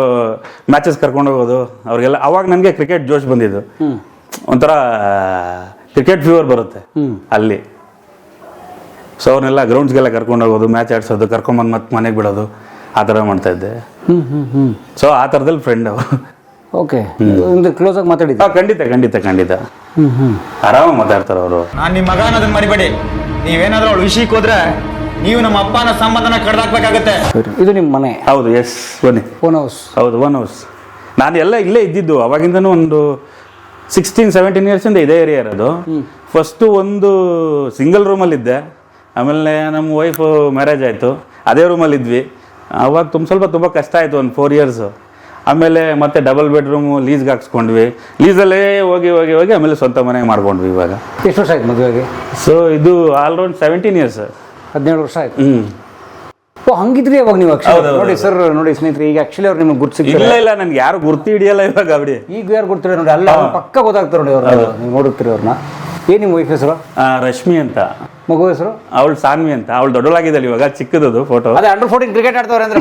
ಮ್ಯಾಚಸ್ ಕರ್ಕೊಂಡು ಹೋಗೋದು ಅವ್ರಿಗೆಲ್ಲ. ಅವಾಗ ನನ್ಗೆ ಕ್ರಿಕೆಟ್ ಜೋಶ್ ಬಂದಿದ್ದು, ಒಂಥರ ಕ್ರಿಕೆಟ್ ಫೀವರ್ ಬರುತ್ತೆ ಅಲ್ಲಿ. ಸೊ ಅವ್ರನ್ನೆಲ್ಲ ಗ್ರೌಂಡ್ಸ್ಗೆಲ್ಲ ಕರ್ಕೊಂಡು ಹೋಗೋದು, ಮ್ಯಾಚ್ ಆಡ್ಸೋದು, ಕರ್ಕೊಂಬಂದು ಮತ್ತೆ ಮನೆಗೆ ಬಿಡೋದು, ಆ ಥರ ಮಾಡ್ತಾ ಇದ್ದೆ. ಸೊ ಆ ಥರದಲ್ಲಿ ಫ್ರೆಂಡ್ ಅವರು. ಓಕೆ, ಕ್ಲೋಸ್ ಆಗಿ ಮಾತಾಡಿದ್ದೆ? ಖಂಡಿತ ಖಂಡಿತ ಖಂಡಿತ, ಆರಾಮಾಗಿ ಮಾತಾಡ್ತಾರೆ ಅವರು. ನಾನು ನಿಮ್ಮ ಮಗ ಅನ್ನೋದನ್ನ ಮರಿಬೇಡಿ. ನೀವೇನಾದ್ರೂ ಅವಳು ವಿಷಯಕ್ಕೆ ಹೋದ್ರೆ ನೀವು ನಮ್ಮ ಅಪ್ಪನ ಸಂಬಂಧನ ಕಡ್ದಾಕ್ಬೇಕಾಗತ್ತೆ. ಇದು ನಿಮ್ಮ ಮನೆ? ಹೌದು, ಎಸ್, ಬನ್ನಿ. Own house? ಹೌದು, ಓನ್ ಹೌಸ್. ನಾನು ಎಲ್ಲ ಇಲ್ಲೇ ಇದ್ದಿದ್ದು ಅವಾಗಿಂದನೂ. ಒಂದು 16-17 ಇಯರ್ಸಿಂದ ಇದೇ ಏರಿಯಾ ಇರೋದು. ಫಸ್ಟು ಒಂದು ಸಿಂಗಲ್ ರೂಮಲ್ಲಿದ್ದೆ, ಆಮೇಲೆ ನಮ್ಮ ವೈಫ್ ಮ್ಯಾರೇಜ್ ಆಯಿತು, ಅದೇ ರೂಮಲ್ಲಿ ಇದ್ವಿ. ಅವಾಗ ತುಂಬ ಕಷ್ಟ ಆಯಿತು, ಒಂದು 4 ಇಯರ್ಸ್. ಆಮೇಲೆ ಮತ್ತೆ ಡಬಲ್ ಬೆಡ್ರೂಮು ಲೀಸ್ಗೆ ಹಾಕ್ಸ್ಕೊಂಡ್ವಿ. ಲೀಸಲ್ಲೇ ಹೋಗಿ ಹೋಗಿ ಹೋಗಿ ಆಮೇಲೆ ಸ್ವಂತ ಮನೆ ಮಾಡ್ಕೊಂಡ್ವಿ. ಇವಾಗ ಎಷ್ಟು ವರ್ಷ ಆಯ್ತು ಮದುವೆಗೆ? ಸೊ ಇದು ಆಲ್ರೌಂಡ್ 17 ಇಯರ್ಸ್. 17 ವರ್ಷ ಆಯ್ತು. ಓ, ಹಂಗಿದ್ರಿ ಅವಾಗ ನೀವು? ನೋಡಿ ಸರ್, ನೋಡಿ ಸ್ನೇಹಿತರೆ, ಈಗ ಆಕ್ಚುಲಿ ಅವ್ರು ನಿಮ್ಗೆ ಗುರ್ತು ಇಲ್ಲ ಇಲ್ಲ, ನನ್ಗೆ ಯಾರು ಗುರ್ತಿ ಹಿಡಿಯಲ್ಲ ಇವಾಗ. ಅವಡಿ ಈಗ ಯಾರು ಗುರ್ತಿರಿ ನೋಡಿ, ಅಲ್ಲ ಪಕ್ಕ ಗೊತ್ತಾಗ್ತಾರೆ ನೋಡಿ ಅವ್ರು. ನೀವು ನೋಡುತ್ತೀರಿ ಅವ್ರನ್ನ. ಏನ್ ನಿಮ್ಮ ವೈಫ್ ಹೆಸರು? ರಶ್ಮಿ ಅಂತ. ಮಗು ಹೆಸರು? ಅವಳು ಸಾನ್ವಿ ಅಂತ. ಅವಳು ದೊಡ್ಡಳಾಗಿದ್ದಾಳೆ ಇವಾಗ, ಚಿಕ್ಕದದು ಫೋಟೋ. ಅದೇ ಅಂಡರ್ 14 ಕ್ರಿಕೆಟ್ ಆಡ್ತವ್ರೆ ಅಂದ್ರೆ.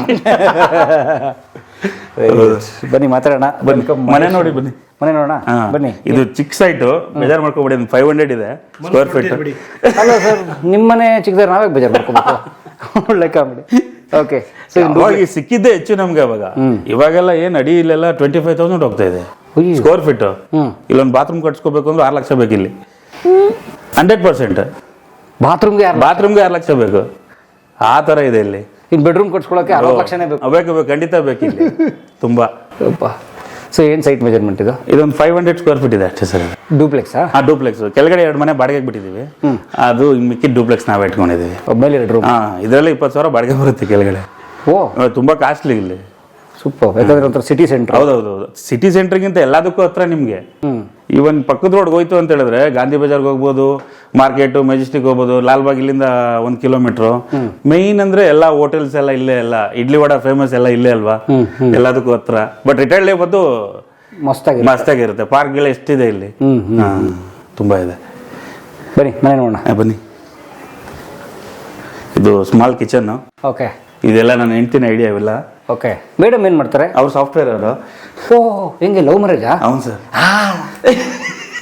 ಬನ್ನಿ ಮಾತಾಡೋಣ. ಬನ್ನಿ, ಮನೆ ನೋಡಿ ಬನ್ನಿ. ಮನೆ ನೋಡೋಣ ಬನ್ನಿ. ಇದು ಚಿಕ್ಕ ಸೈಟು, ಬೇಜಾರು ಮಾಡ್ಕೊಬೇಡಿ. 500 ಇದೆ ಸ್ಕ್ವೇರ್ ಫೀಟ್. ಅಲ್ಲ ಸರ್, ನಿಮ್ಮನೆ ಚಿಕ್ಕದಾರ ನಾವೇ ಬೇಜಾರು ಮಾಡ್ಕೋಬೇಕು. ಒಳ್ಳೆ ಕಾಮಿಡಿ. ಓಕೆ, ಅವಾಗ ಸಿಕ್ಕಿದ್ದೆ ಹೆಚ್ಚು ನಮ್ಗೆ ಅವಾಗ. ಇವಾಗೆಲ್ಲ ಏನ್ ಅಡಿ ಇಲ್ಲೆಲ್ಲ 25,000 ಹೋಗ್ತಾ ಇದೆ ಸ್ಕ್ವೇರ್ ಫೀಟ್. ಇಲ್ಲೊಂದು ಬಾತ್ರೂಮ್ ಕಟ್ಸ್ಕೋಬೇಕು ಅಂದ್ರೆ 6 ಲಕ್ಷ ಬೇಕು ಇಲ್ಲಿ. 100%. ಬಾತ್ರೂಮ್ಗೆ 6 ಲಕ್ಷ ಬೇಕು. ಆ ತರ ಇದೆ ಇಲ್ಲಿ. ಇನ್ ಬೆಡ್ರೂಮ್ ಕಟ್ಸ್ಕೊಳಕ್ಕೆ 60 ಲಕ್ಷನೇ ಬೇಕು. ಬೇಕು, ಖಂಡಿತ ಬೇಕು ಇಲ್ಲಿ ತುಂಬಾ. ಸೊ ಏನ್ ಸೈಟ್ ಮೆಜರ್ಮೆಂಟ್ ಇದು? ಇದೊಂದು 500 ಸ್ಕ್ವೇರ್ ಫೀಟ್ ಇದೆ ಅಷ್ಟೇ ಸರ್. ಡೂಪ್ಲೆಕ್ಸ್? ಡೂಪ್ಲೆಕ್ಸ್. ಕೆಳಗಡೆ 2 ಮನೆ ಬಾಡಿಗೆಗೆ ಬಿಟ್ಟಿದ್ದೀವಿ. ಅದು ಮಿಕ್ಕಿದ ಡೂಪ್ಲೆಕ್ಸ್ ನಾವೇ ಇಟ್ಕೊಂಡಿದ್ದೀವಿ. ಮೇಲೆ 2 ರೂಮ್. ಇದರಲ್ಲಿ 20,000 ಬಾಡಿಗೆ ಬರುತ್ತೆ ಕೆಳಗಡೆ. ಓ, ತುಂಬಾ ಕಾಸ್ಟ್ಲಿ ಇಲ್ಲಿ. ಸೂಪರ್. ಯಾಕಂದ್ರೆ ಒಂಥರ ಸಿಟಿ ಸೆಂಟರ್. ಹೌದೌದು, ಸಿಟಿ ಸೆಂಟರ್ಗಿಂತ ಎಲ್ಲದಕ್ಕೂ ಹತ್ರ ನಿಮ್ಗೆ. ಇವನ್ ಪಕ್ಕದ ರೋಡ್ ಹೋಯ್ತು ಅಂತ ಹೇಳಿದ್ರೆ ಗಾಂಧಿ ಬಜಾರ್ಗೆ ಹೋಗ್ಬೋದು, ಮಾರ್ಕೆಟ್ ಮೆಜೆಸ್ಟಿಕ್ ಹೋಗ್ಬೋದು, ಲಾಲ್ಬಾಗ್ ಇಲ್ಲಿಂದ 1 ಕಿಲೋಮೀಟರ್. ಮೇನ್ ಅಂದ್ರೆ ಎಲ್ಲ ಹೋಟೆಲ್ಸ್ ಎಲ್ಲ ಇಲ್ಲೇ, ಎಲ್ಲ ಇಡ್ಲಿ ವಡ ಫೇಮಸ್ ಎಲ್ಲ ಇಲ್ಲೇ ಅಲ್ವಾ, ಎಲ್ಲದಕ್ಕೂ ಹತ್ರ. ಬಟ್ ರಿಟೈಲ್ ಬಂದು ಮಸ್ತಾಗಿರುತ್ತೆ. ಪಾರ್ಕ್ಗಳು ಎಷ್ಟಿದೆ ಇಲ್ಲಿ, ತುಂಬಾ ಇದೆ. ಬನ್ನಿ ಮನೆ ನೋಡೋಣ. ಬನ್ನಿ. ಇದು ಸ್ಮಾಲ್ ಕಿಚನ್. ಓಕೆ, ಇದೆಲ್ಲ ನನ್ನ ಹೆಂಡ್ತಿನ ಐಡಿಯಾ ಇವೆಲ್ಲ. ಓಕೆ, ಮೇಡಮ್ ಏನ್ ಮಾಡ್ತಾರೆ? ಅವ್ರು ಸಾಫ್ಟ್ವೇರ್ ಅವರು. ಓ, ಹೆಂಗೆ ಲವ್ ಮ್ಯಾರೇಜಾ? అవును ಸರ್.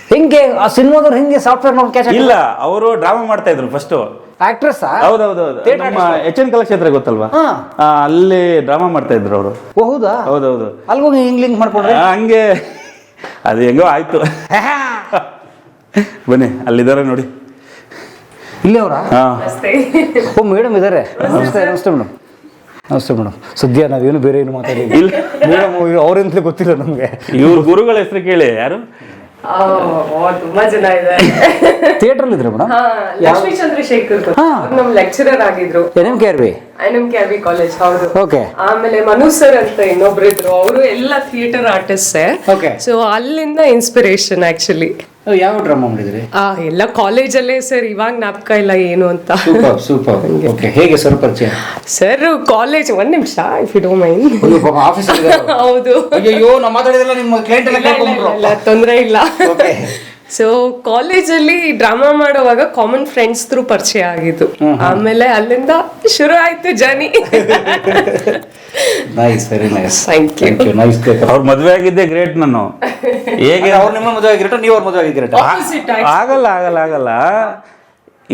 ಹೆಂಗೆ ಆ ಸಿನಿಮಾದವ್ರು ಹೆಂಗೆ ಸಾಫ್ಟ್ವೇರ್ ನೋಡಿ ಕ್ಯಾಚ್? ಇಲ್ಲ, ಅವರು ಡ್ರಾಮಾ ಮಾಡ್ತಾ ಇದ್ರು ಫಸ್ಟ್. ಆಕ್ಟ್ರೆಸ್? ಹೌದೌದೌದು. ನಮ್ಮ HN ಕಲಾಕ್ಷೇತ್ರ ಗೊತ್ತಲ್ವಾ, ಅಲ್ಲಿ ಡ್ರಾಮಾ ಮಾಡ್ತಾ ಇದ್ರು ಅವರು. ಹೌದಾ? ಹೌದೌದು. ಅಲ್ಗೋಗಿ ಹಿಂಗ್ ಲಿಂಕ್ ಮಾಡ್ಕೊಂಡ್ರೆ ಹಂಗೆ ಅದು ಹೆಂಗೋ ಆಯ್ತು. ಬನ್ನಿ, ಅಲ್ಲಿದ್ದಾರೆ ನೋಡಿ. ಇಲ್ಲಿ ಅವರಾ? ಓ, ಮೇಡಮ್ ಇದಾರೆ. ನಮಸ್ತೆ. ನಮಸ್ತೆ ಮೇಡಮ್. ನಮಸ್ತೆ ಮೇಡಮ್. ಸದ್ಯ ನಾವೇನು ಬೇರೆ ಏನು ಮಾತಾಡಿಲ್ಲ. ಮೇಡಮ್ ಅವ್ರಂತಲೇ ಗೊತ್ತಿಲ್ಲ ನಮ್ಗೆ. ಇವ್ರ ಗುರುಗಳ ಹೆಸರು ಕೇಳಿ. ಯಾರು? ತುಂಬಾ ಜನ ಇದೆ. ಥಿಯೇಟರ್ ಇದ್ರೆ ಮೇಡಮ್? ಲಕ್ಷ್ಮೀ ಚಂದ್ರಶೇಖರ್ ನಮ್ ಲೆಕ್ಚರರ್ ಆಗಿದ್ರು. NMKRV college. ಹೌದು. ಓಕೆ. ಆಮೇಲೆ ಮನು ಸರ್ ಅಂತ ಇನ್ನೊಬ್ರು ಇದ್ರು, ಅವರು ಎಲ್ಲ ಥಿಯೇಟರ್ ಆರ್ಟಿಸ್ಟ್. ಓಕೆ. ಸೊ ಅಲ್ಲಿಂದ ಇನ್ಸ್ಪಿರೇಷನ್ ಆಕ್ಚುಲಿ. ಯಾವ ಡ್ರಾಮಾ ಮಾಡಿದ್ರಿ? ಎಲ್ಲ ಕಾಲೇಜಲ್ಲೇ ಸರ್. ಇವಾಗ ನಾಪಕ ಇಲ್ಲ ಏನು ಅಂತ. ಸೂಪರ್. ಓಕೆ, ಹೇಗೆ ಸರ್ ಪರಿಚಯ? ಸರ್ ಕಾಲೇಜ್, ಒಂದ್ ನಿಮಿಷ if you don't mind. Office? ಹೌದು. ಅಯ್ಯೋ, ನಮ್ಮ ಮಾತಾಡಿದ್ರಲ್ಲ ನಿಮ್ಮ ಕ್ಲೈಂಟ್ ಎಲ್ಲ. ತೊಂದ್ರೆ ಇಲ್ಲ. ಸೊ ಕಾಲೇಜಲ್ಲಿ ಡ್ರಾಮಾ ಮಾಡುವಾಗ ಕಾಮನ್ ಫ್ರೆಂಡ್ಸ್ ಥ್ರೂ ಪರಿಚಯ ಆಗಿದ್ದು. ಆಮೇಲೆ ಅಲ್ಲಿಂದ ಶುರು ಆಯ್ತು journey. Nice, very nice. Thank you. Nice. ಅವ್ರ ಮದ್ವೆ ಆಗಿದ್ದೆ ಗ್ರೇಟ್. ನಾನು ಹೇಗೆ ಅವ್ರು ನಿಮ್ಮ ಮದುವೆ ಆಗಿರಟ, ನೀವು ಅವ್ರ ಮದುವೆ ಆಗಿರಟ? ಆಗಲ್ಲ ಆಗಲ್ಲ ಆಗಲ್ಲ.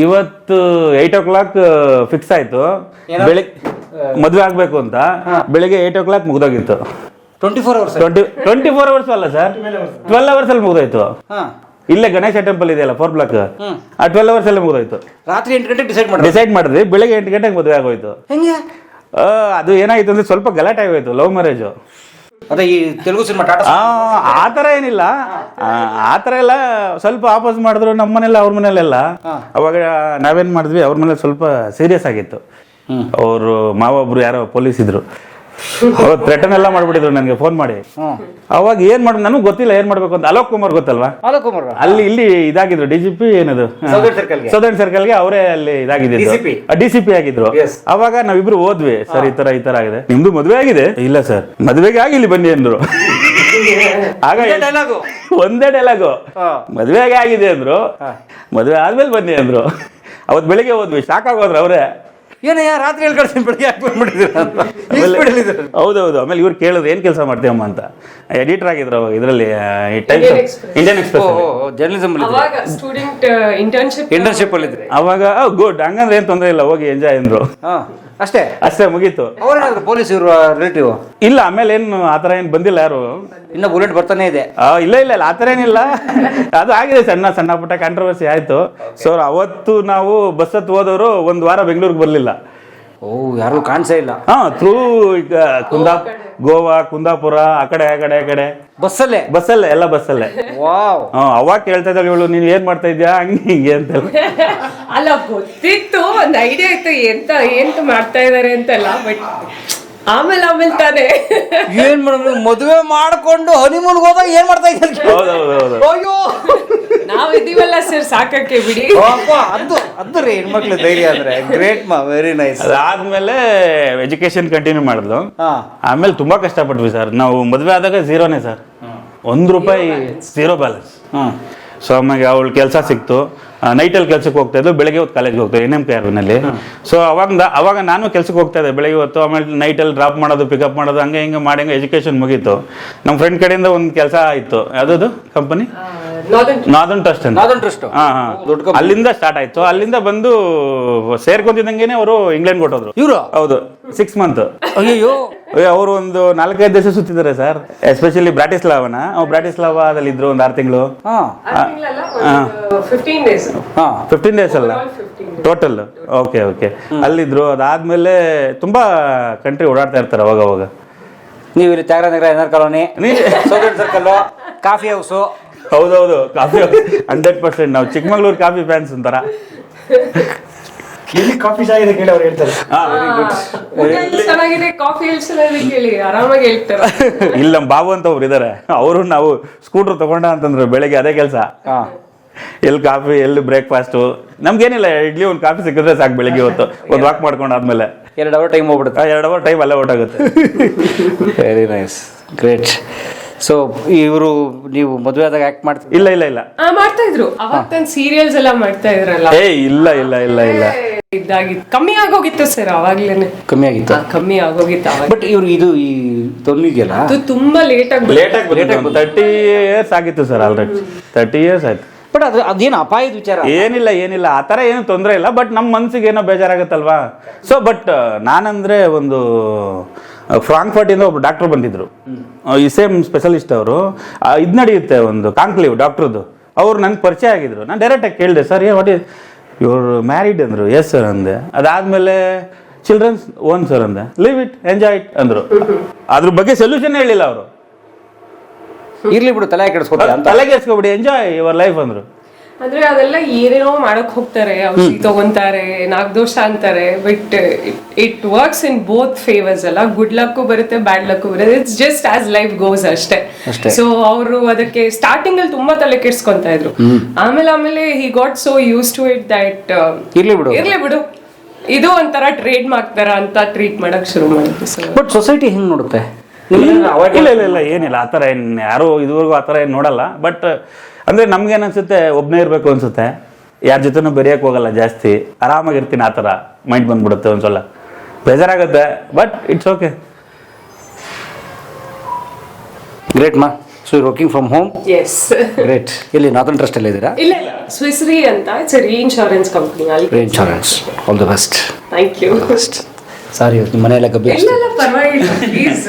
ಇವತ್ತು 8 o'clock ಫಿಕ್ಸ್ ಆಯ್ತು. ಬೆಳಿಗ್ಗೆ ಮದ್ವೆ ಆಗ್ಬೇಕು ಅಂತ. ಬೆಳಿಗ್ಗೆ 8 o'clock ಮುಗ್ದೋಗಿತ್ತು. 24 hours? 24 hours ಅಲ್ಲ ಸರ್, 12 hours ಅಲ್ಲಿ ಮುಗ್ದೋಯ್ತು. ಇಲ್ಲೇ ಗಣೇಶ ಟೆಂಪಲ್ ಇದೆಯಲ್ಲ 4 block, ಆ 12 hours ಅಲ್ಲಿ ಮುಗ್ದೋಯ್ತು. ರಾತ್ರಿ 8 ಗಂಟೆಗೆ ಡಿಸೈಡ್ ಮಾಡಿದ್ವಿ. ಬೆಳಿಗ್ಗೆ 8 ಗಂಟೆಗೆ ಮದುವೆ ಆಗೋಯ್ತು. ಹೆಂಗೆ? ಅದು ಏನಾಯ್ತು ಅಂದ್ರೆ ಸ್ವಲ್ಪ ಗಲಾಟೆ ಆಗೋಯ್ತು. Love marriage. ಅದೇ ಈ ತೆಲುಗು ಸಿನಿಮಾ ಆ ಥರ ಏನಿಲ್ಲ. ಆ ಥರ ಎಲ್ಲ ಸ್ವಲ್ಪ ಆಪೋಸ್ ಮಾಡಿದ್ರು ನಮ್ಮ ಮನೆಲ್ಲ ಅವ್ರ ಮನೇಲೆಲ್ಲ. ಅವಾಗ ನಾವೇನ್ ಮಾಡಿದ್ವಿ, ಅವ್ರ ಮನೇಲಿ ಸ್ವಲ್ಪ ಸೀರಿಯಸ್ ಆಗಿತ್ತು. ಅವರು ಮಾವ ಒಬ್ರು ಯಾರೋ ಪೊಲೀಸ್ ಇದ್ರು. ಅವತ್ತು ಥ್ರೆಟನ್ ಎಲ್ಲ ಮಾಡ್ಬಿಟ್ಟಿದ್ರು ನನಗೆ ಫೋನ್ ಮಾಡಿ. ಅವಾಗ ಏನ್ ಮಾಡ್ ನನಗೆ ಗೊತ್ತಿಲ್ಲ ಏನ್ ಮಾಡ್ಬೇಕು ಅಂತ. ಅಲೋಕ್ ಕುಮಾರ್ ಗೊತ್ತಲ್ವಾ? ಅಲೋಕ್ ಕುಮಾರ್ ಅಲ್ಲಿ ಇಲ್ಲಿ ಇದಾಗಿದ್ರು DGP ಏನದು ಸೌದರ್ನ್ ಸರ್ಕಲ್ಗೆ ಅವರೇ ಅಲ್ಲಿ ಇದಾಗಿದ್ದು DCP ಆಗಿದ್ರು. ಅವಾಗ ನಾವಿಬ್ರು ಹೋದ್ವಿ, ಸರ್ ಈ ತರ ಆಗಿದೆ, ನಿಮ್ದು ಮದುವೆ ಆಗಿದೆ? ಇಲ್ಲ ಸರ್, ಮದುವೆಗೆ ಆಗಿ ಇಲ್ಲಿ ಬನ್ನಿ ಅಂದ್ರು. ಆಗ ಒಂದೇ ಡೈಲಾಗು, ಮದುವೆಗೆ ಆಗಿದೆ ಅಂದ್ರು, ಮದುವೆ ಆದ್ಮೇಲೆ ಬನ್ನಿ ಅಂದ್ರು. ಅವತ್ ಬೆಳಿಗ್ಗೆ ಹೋದ್ವಿ, ಶಾಕ್ ಆಗೋದ್ರು ಅವರೇ. ಏನಯ್ಯ ರಾತ್ರಿ ಹೇಳಿ ಕಳ್ಸಿ ಬೆಳಿಗ್ಗೆ ಯಾಕೆ ಬಂದ್ಬಿಟ್ಟಿದ್ರು? ಹೌದೌದು. ಆಮೇಲೆ ಇವ್ರು ಕೇಳಿದ್ರು ಏನ್ ಕೆಲಸ ಮಾಡ್ತೀವಮ್ಮ ಅಂತ. ಎಡಿಟರ್ ಆಗಿದ್ರು ಅವಾಗ ಇದರಲ್ಲಿ Indian express journalism student internship ಅಲ್ಲಿ ಇದ್ರೆ ಅವಾಗ ಗುಡ್, ಹಂಗಂದ್ರೆ ಏನ್ ತೊಂದ್ರೆ ಇಲ್ಲ, ಹೋಗಿ ಎಂಜಾಯ್ ಅಂದ್ರು. ಅಷ್ಟೇ ಮುಗೀತು. ಅವ್ರೇನಾದ್ರು ಪೊಲೀಸ್ ಇವ್ರ ರಿಲೇಟಿವ್? ಇಲ್ಲ, ಆಮೇಲೆ ಏನು ಆತರ ಏನ್ ಬಂದಿಲ್ಲ ಯಾರು. ಇನ್ನ ಬುಲೆಟ್ ಬರ್ತಾನೆ ಇದೆ. ಇಲ್ಲ ಆತರ ಏನಿಲ್ಲ. ಅದು ಆಗಿದೆ, ಸಣ್ಣ ಪುಟ್ಟ ಕಾಂಟ್ರವರ್ಸಿ ಆಯ್ತು. ಸೊ ಅವತ್ತು ನಾವು ಬಸ್ ಹತ್ತು ಹೋದವರು ಒಂದ್ ವಾರ ಬೆಂಗಳೂರಿಗೆ ಬರ್ಲಿಲ್ಲ. ಯಾರು ಕಾಣಿಸೇ ಇಲ್ಲ. ಥ್ರೂ ಈಗ ಗೋವಾ, ಕುಂದಾಪುರ, ಆ ಕಡೆ ಬಸ್ಸಲ್ಲೇ ಎಲ್ಲ ಬಸ್ಸಲ್ಲೇ. ವಾವ್. ಅವಾಗ ಕೇಳ್ತಾ ಇದ್ದಾಳೆ ಇವಳು, ನೀನ್ ಏನ್ ಮಾಡ್ತಾ ಇದ್ಯಾ ಹಿಂಗೆ ಅಂತ. ಅಲ್ಲ, ಗೊತ್ತಿತ್ತು, ಒಂದ್ ಐಡಿಯಾ ಇತ್ತು ಎಂತ ಮಾಡ್ತಾ ಇದಾರೆ ಅಂತೆಲ್ಲ. ಬಟ್ ಆಮೇಲೆ ತಾನೇ ಏನ್ ಮಾಡೋದು, ಮದುವೆ ಮಾಡ್ಕೊಂಡು ಹನಿಮೂನ್ಗೆ ಹೋದಾಗ ಏನ್ ಮಾಡ್ತಾ ಇದ್ದಾರೆ? ಹೌದೌದು. ನಾವ್ ಇದೀವಲ್ಲ ಸರ್, ಸಾಕಕ್ಕೆ ಬಿಡಿ. ಅದು ರೀ ಹೆಣ್ಮಕ್ಳು ಧೈರ್ಯ ಅಂದ್ರೆ ಗ್ರೇಟ್ ಮಾ, ವೆರಿ ನೈಸ್. ಅದಾದ್ಮೇಲೆ ಎಜುಕೇಶನ್ ಕಂಟಿನ್ಯೂ ಮಾಡಿದ್ಲು. ಆಮೇಲೆ ತುಂಬಾ ಕಷ್ಟಪಟ್ವಿ ಸರ್. ನಾವು ಮದುವೆ ಆದಾಗ ಝೀರೋನೇ ಸರ್, ₹1 ಝೀರೋ ಬ್ಯಾಲೆನ್ಸ್. ಸೊ ಆಮೇಲೆ ಅವಳು ಕೆಲಸ ಸಿಕ್ತು, ನೈಟಲ್ಲಿ ಕೆಲ್ಸಕ್ಕೆ ಹೋಗ್ತಾ ಇದ್ದು, ಬೆಳಗ್ಗೆ ಹೊತ್ತು ಕಾಲೇಜ್ಗೆ ಹೋಗ್ತಾ NMKRನಲ್ಲಿ. ಸೊ ಅವಾಗ ನಾನು ಕೆಲ್ಸಕ್ಕೆ ಹೋಗ್ತಾ ಇದ್ದೆ ಬೆಳಗ್ಗೆ ಹೊತ್ತು. ಆಮೇಲೆ ನೈಟಲ್ಲಿ ಡ್ರಾಪ್ ಮಾಡೋದು, ಪಿಕಪ್ ಮಾಡೋದು, ಹಂಗೆ ಹಿಂಗೆ ಮಾಡಿ ಎಜುಕೇಶನ್ ಮುಗೀತು. ನಮ್ಮ ಫ್ರೆಂಡ್ ಕಡೆಯಿಂದ ಒಂದು ಕೆಲಸ ಆಯ್ತು. ಯಾವ್ದು ಕಂಪನಿ? ನಾರ್ದನ್ ಟ್ರಸ್ಟ್ ಅಂತ. ಅಲ್ಲಿಂದ ಸ್ಟಾರ್ಟ್ ಆಯ್ತು. ಅಲ್ಲಿಂದ ಬಂದು ಸೇರ್ಕೊಂತಿದ್ದಂಗೆನೆ ಅವರು ಇಂಗ್ಲೆಂಡ್ ಕೊಟ್ಟೋದ್ರು. ಇವರು ಹೌದು 6 ಮಂತ್. ಅಯ್ಯೋ, ಅವರು ಒಂದು 4-5 ದೇಶ ಸುತ್ತಿದ್ದಾರೆ ಸರ್. ಎಸ್ಪೆಷಲಿ ಬ್ರಾಟಿಸ್ಲಾವಾದಲ್ಲಿ ಇದ್ರು ಒಂದು 6 ತಿಂಗಳು. 15 ಡೇಸ್ ಅಲ್ಲ ಟೋಟಲ್. ಓಕೆ. ಅಲ್ಲಿದ್ರು. ಅದಾದ್ಮೇಲೆ ತುಂಬಾ ಕಂಟ್ರಿ ಓಡಾಡ್ತಾ ಇರ್ತಾರೆ ಅವಾಗ. ನೀವು ಇಲ್ಲಿ Thyagarajanagar NR colony, southern circle, coffee house. ಹೌದೌದು, ಕಾಫಿ 100%. ನಾವು ಚಿಕ್ಕಮಗಳೂರು ಕಾಫಿ ಫ್ಯಾನ್ಸ್ ಅಂತಾರ. ಕಾಫಿ ಶಾಯಿ ಇದೆ ಕೇಳಿ ಅವ್ರು ಹೇಳ್ತಾರೆ. ಚೆನ್ನಾಗಿದೆ ಕಾಫಿ ಕೇಳಿ ಆರಾಮಾಗಿ ಹೇಳ್ತಾರೆ. ಇಲ್ಲಿ ನಮ್ಮ ಬಾಬು ಅಂತ ಒಬ್ರು ಇದಾರೆ, ಅವರು ನಾವು ಸ್ಕೂಟರ್ ತಗೊಂಡ ಅಂತಂದ್ರು ಬೆಳಗ್ಗೆ ಅದೇ ಕೆಲಸ. ಎಲ್ಲಿ ಕಾಫಿ, ಎಲ್ಲಿ ಬ್ರೇಕ್ಫಾಸ್ಟು, ನಮ್ಗೇನಿಲ್ಲ, ಇಡ್ಲಿ ಒಂದು ಕಾಫಿ ಸಿಕ್ಕಿದ್ರೆ ಸಾಕು ಬೆಳಿಗ್ಗೆ ಹೊತ್ತು. ಒಂದು ವಾಕ್ ಮಾಡ್ಕೊಂಡಾದ್ಮೇಲೆ 2 ಅವರ್ ಟೈಮ್ ಹೋಗ್ಬಿಡುತ್ತೆ. 2 ಅವರ್ ಟೈಮ್ ಅಲ್ಲೇ ಹೊಟ್ಟಾಗುತ್ತೆ. Very nice, great. ಸೊ ಇವರು ನೀವು ಮದುವೆ ಆದಾಗ ಆಕ್ಟ್ ಮಾಡ್ತೀವಿ? ಇಲ್ಲ ಮಾಡ್ತಾ ಇದ್ರು. ಅವಾಗ ಸೀರಿಯಲ್ಸ್ ಎಲ್ಲ ಮಾಡ್ತಾ ಇದ್ರಲ್ಲ. ಇಲ್ಲ ಇದಾಗಿತ್ತು, ಕಮ್ಮಿ ಆಗೋಗಿತ್ತು ಸರ್. ಅವಾಗ್ಲೇನೆ ಕಮ್ಮಿ ಆಗೋಗಿತ್ತು. ಬಟ್ ಇವ್ರು ಇದು ಈ ತೊನ್ನಿಗೆಲ್ಲ ಅದು ತುಂಬಾ ಲೇಟ್ ಆಗಿ 30 years ಆಗಿತ್ತು ಸರ್. ಆಲ್ರೆಡಿ 30 years ಆಯ್ತು. ಬಟ್ ಅದೇನು ಅಪಾಯದ ವಿಚಾರ ಏನಿಲ್ಲ ಆ ಥರ ಏನು ತೊಂದರೆ ಇಲ್ಲ. ಬಟ್ ನಮ್ಮ ಮನ್ಸಿಗೆ ಏನೋ ಬೇಜಾರಾಗತ್ತಲ್ವಾ. ಸೊ ಬಟ್ ನಾನಂದ್ರೆ ಒಂದು ಫ್ರಾಂಕ್ಫರ್ಟಿಂದ ಒಬ್ರು ಡಾಕ್ಟರ್ ಬಂದಿದ್ರು, ಈ ಸೇಮ್ ಸ್ಪೆಷಲಿಸ್ಟ್. ಅವರು ಇದು ನಡೆಯುತ್ತೆ ಒಂದು ಕಾಂಕ್ಲೇವ್ ಡಾಕ್ಟ್ರದ್ದು. ಅವ್ರು ನನ್ಗೆ ಪರಿಚಯ ಆಗಿದ್ರು. ನಾನು ಡೈರೆಕ್ಟಾಗಿ ಕೇಳಿದೆ, ಸರ್ ವಾಟ್ ಈಸ್ ಇವ್ರು ಮ್ಯಾರಿಡ್ ಅಂದರು. ಎಸ್ ಸರ್ ಅಂದೆ. ಅದಾದ್ಮೇಲೆ ಚಿಲ್ಡ್ರನ್ಸ್ ಓನ್ ಸರ್ ಅಂದೆ. ಲಿವ್ ಇಟ್, ಎಂಜಾಯ್ ಇಟ್ ಅಂದ್ರು. ಅದ್ರ ಬಗ್ಗೆ ಸೊಲ್ಯೂಷನ್ ಹೇಳಿಲ್ಲ ಅವರು. ಇರ್ಲಿ ಬಿಡು, ತಲೆ ಕೆಡಿಸ್ಕೊಬಿಡಿ, ಎಂಜಾಯ್ ಯುವರ್ ಲೈಫ್ ಅಂದ್ರು. ಅಂದ್ರೆ ಅದೆಲ್ಲ ಏನೇನೋ ಮಾಡಕ್ ಹೋಗ್ತಾರೆ, ಔಷಧಿ ತಗೊಂತಾರೆ, ನಾಗದೋಷ ಅಂತಾರೆ. But it works in both favours ಅಲ್ಲ. ಗುಡ್ ಲಕ್ ಬರುತ್ತೆ, ಬ್ಯಾಡ್ ಲಕ್ ಬರುತ್ತೆ. It's just as life goes ಅಷ್ಟೇ. ಸೊ ಅವರು ಅದಕ್ಕೆ ಸ್ಟಾರ್ಟಿಂಗ್ ಅಲ್ಲಿ ತುಂಬಾ ತಲೆ ಕೆಡ್ಸ್ಕೊಂತಾ ಇದ್ರು. ಆಮೇಲೆ he got so used to it that ಇರ್ಲಿ ಬಿಡು, ಇದು ಒಂಥರ ಟ್ರೇಡ್ ಮಾರ್ಕ್ ತರ ಅಂತ ಟ್ರೀಟ್ ಮಾಡಕ್ ಶುರು ಮಾಡಿದ್ರು. ಬಟ್ ಸೊಸೈಟಿ ಹಿಂಗ್ ನೋಡುತ್ತೆ? ಇಲ್ಲ ಏನಿಲ್ಲ, ಆತರ ಏನ್ ಯಾರು ಇದುವರೆಗೂ ಆತರ ಏನ್ ನೋಡಲ್ಲ. ಬಟ್ ಅಂದ್ರೆ ನಮ್ಗೇನ್ ಅನ್ಸುತ್ತೆ, ಒಬ್ನೇ ಇರ್ಬೇಕು ಅನ್ಸುತ್ತೆ, ಯಾರ ಜೊತೆನೂ ಬೆರೆಯಕ್ ಹೋಗಲ್ಲ ಜಾಸ್ತಿ, ಆರಾಮಾಗಿರ್ತೀನಿ. ಆ ಥರ ಮೈಂಡ್ ಬಂದ್ಬಿಡುತ್ತೆ, ಒಂದ್ಸಲ ಬೇಜಾರಾಗುತ್ತೆ. But it's okay. ಗ್ರೇಟ್ ಮಾ. So you working from home? Yes. Great. ಇಲ್ಲಿ ನಾರ್ದನ್ ಟ್ರಸ್ಟ್ ಅಲ್ಲಿ ಇದ್ದೀರಾ? ಇಲ್ಲ, ಸ್ವಿಸ್ ರೀ ಅಂತ, it's a reinsurance company. Reinsurance. All the best. Thank you. Sorry, ನಿಮ್ಮ ಮನೆಯಲ್ಲ ಗಬ್ಬಿ. ಇಲ್ಲ ಪರವಾಗಿಲ್ಲ, ಪ್ಲೀಸ್.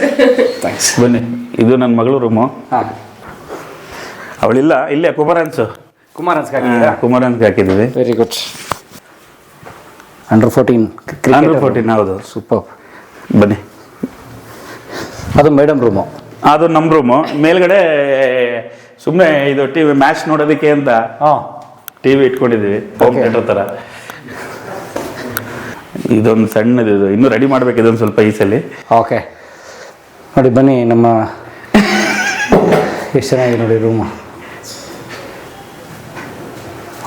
ಥ್ಯಾಂಕ್ಸ್. ಬನ್ನಿ, ಇದು ನನ್ನ ಮಗಳು ರೂಮು. ಅವಳಿಲ್ಲ, ಇಲ್ಲೇ ಕುಮಾರನ್ಸ್ ಹಾಕಿದ್ದೀವಿ. Very good. ಅಂಡರ್ 14 ಹೌದು. ಸೂಪರ್. ಬನ್ನಿ, ಅದು ಮೇಡಮ್ ರೂಮು. ಅದು ನಮ್ಮ ರೂಮು. ಮೇಲ್ಗಡೆ ಸುಮ್ಮನೆ ಇದು ಟಿವಿ ಮ್ಯಾಚ್ ನೋಡೋದಕ್ಕೆ ಅಂತ ಟಿವಿ ಇಟ್ಕೊಂಡಿದ್ದೀವಿ, ಹೋಮ್ ಥಿಯೇಟರ್ ಥರ. ಇದೊಂದು ಸಣ್ಣದು, ಇನ್ನೂ ರೆಡಿ ಮಾಡ್ಬೇಕು ಇದೊಂದು ಸ್ವಲ್ಪ ಈ ಸಲ. ಓಕೆ. ನೋಡಿ ಬನ್ನಿ ನಮ್ಮ ಎಷ್ಟು ಚೆನ್ನಾಗಿದೆ ನೋಡಿ ರೂಮು,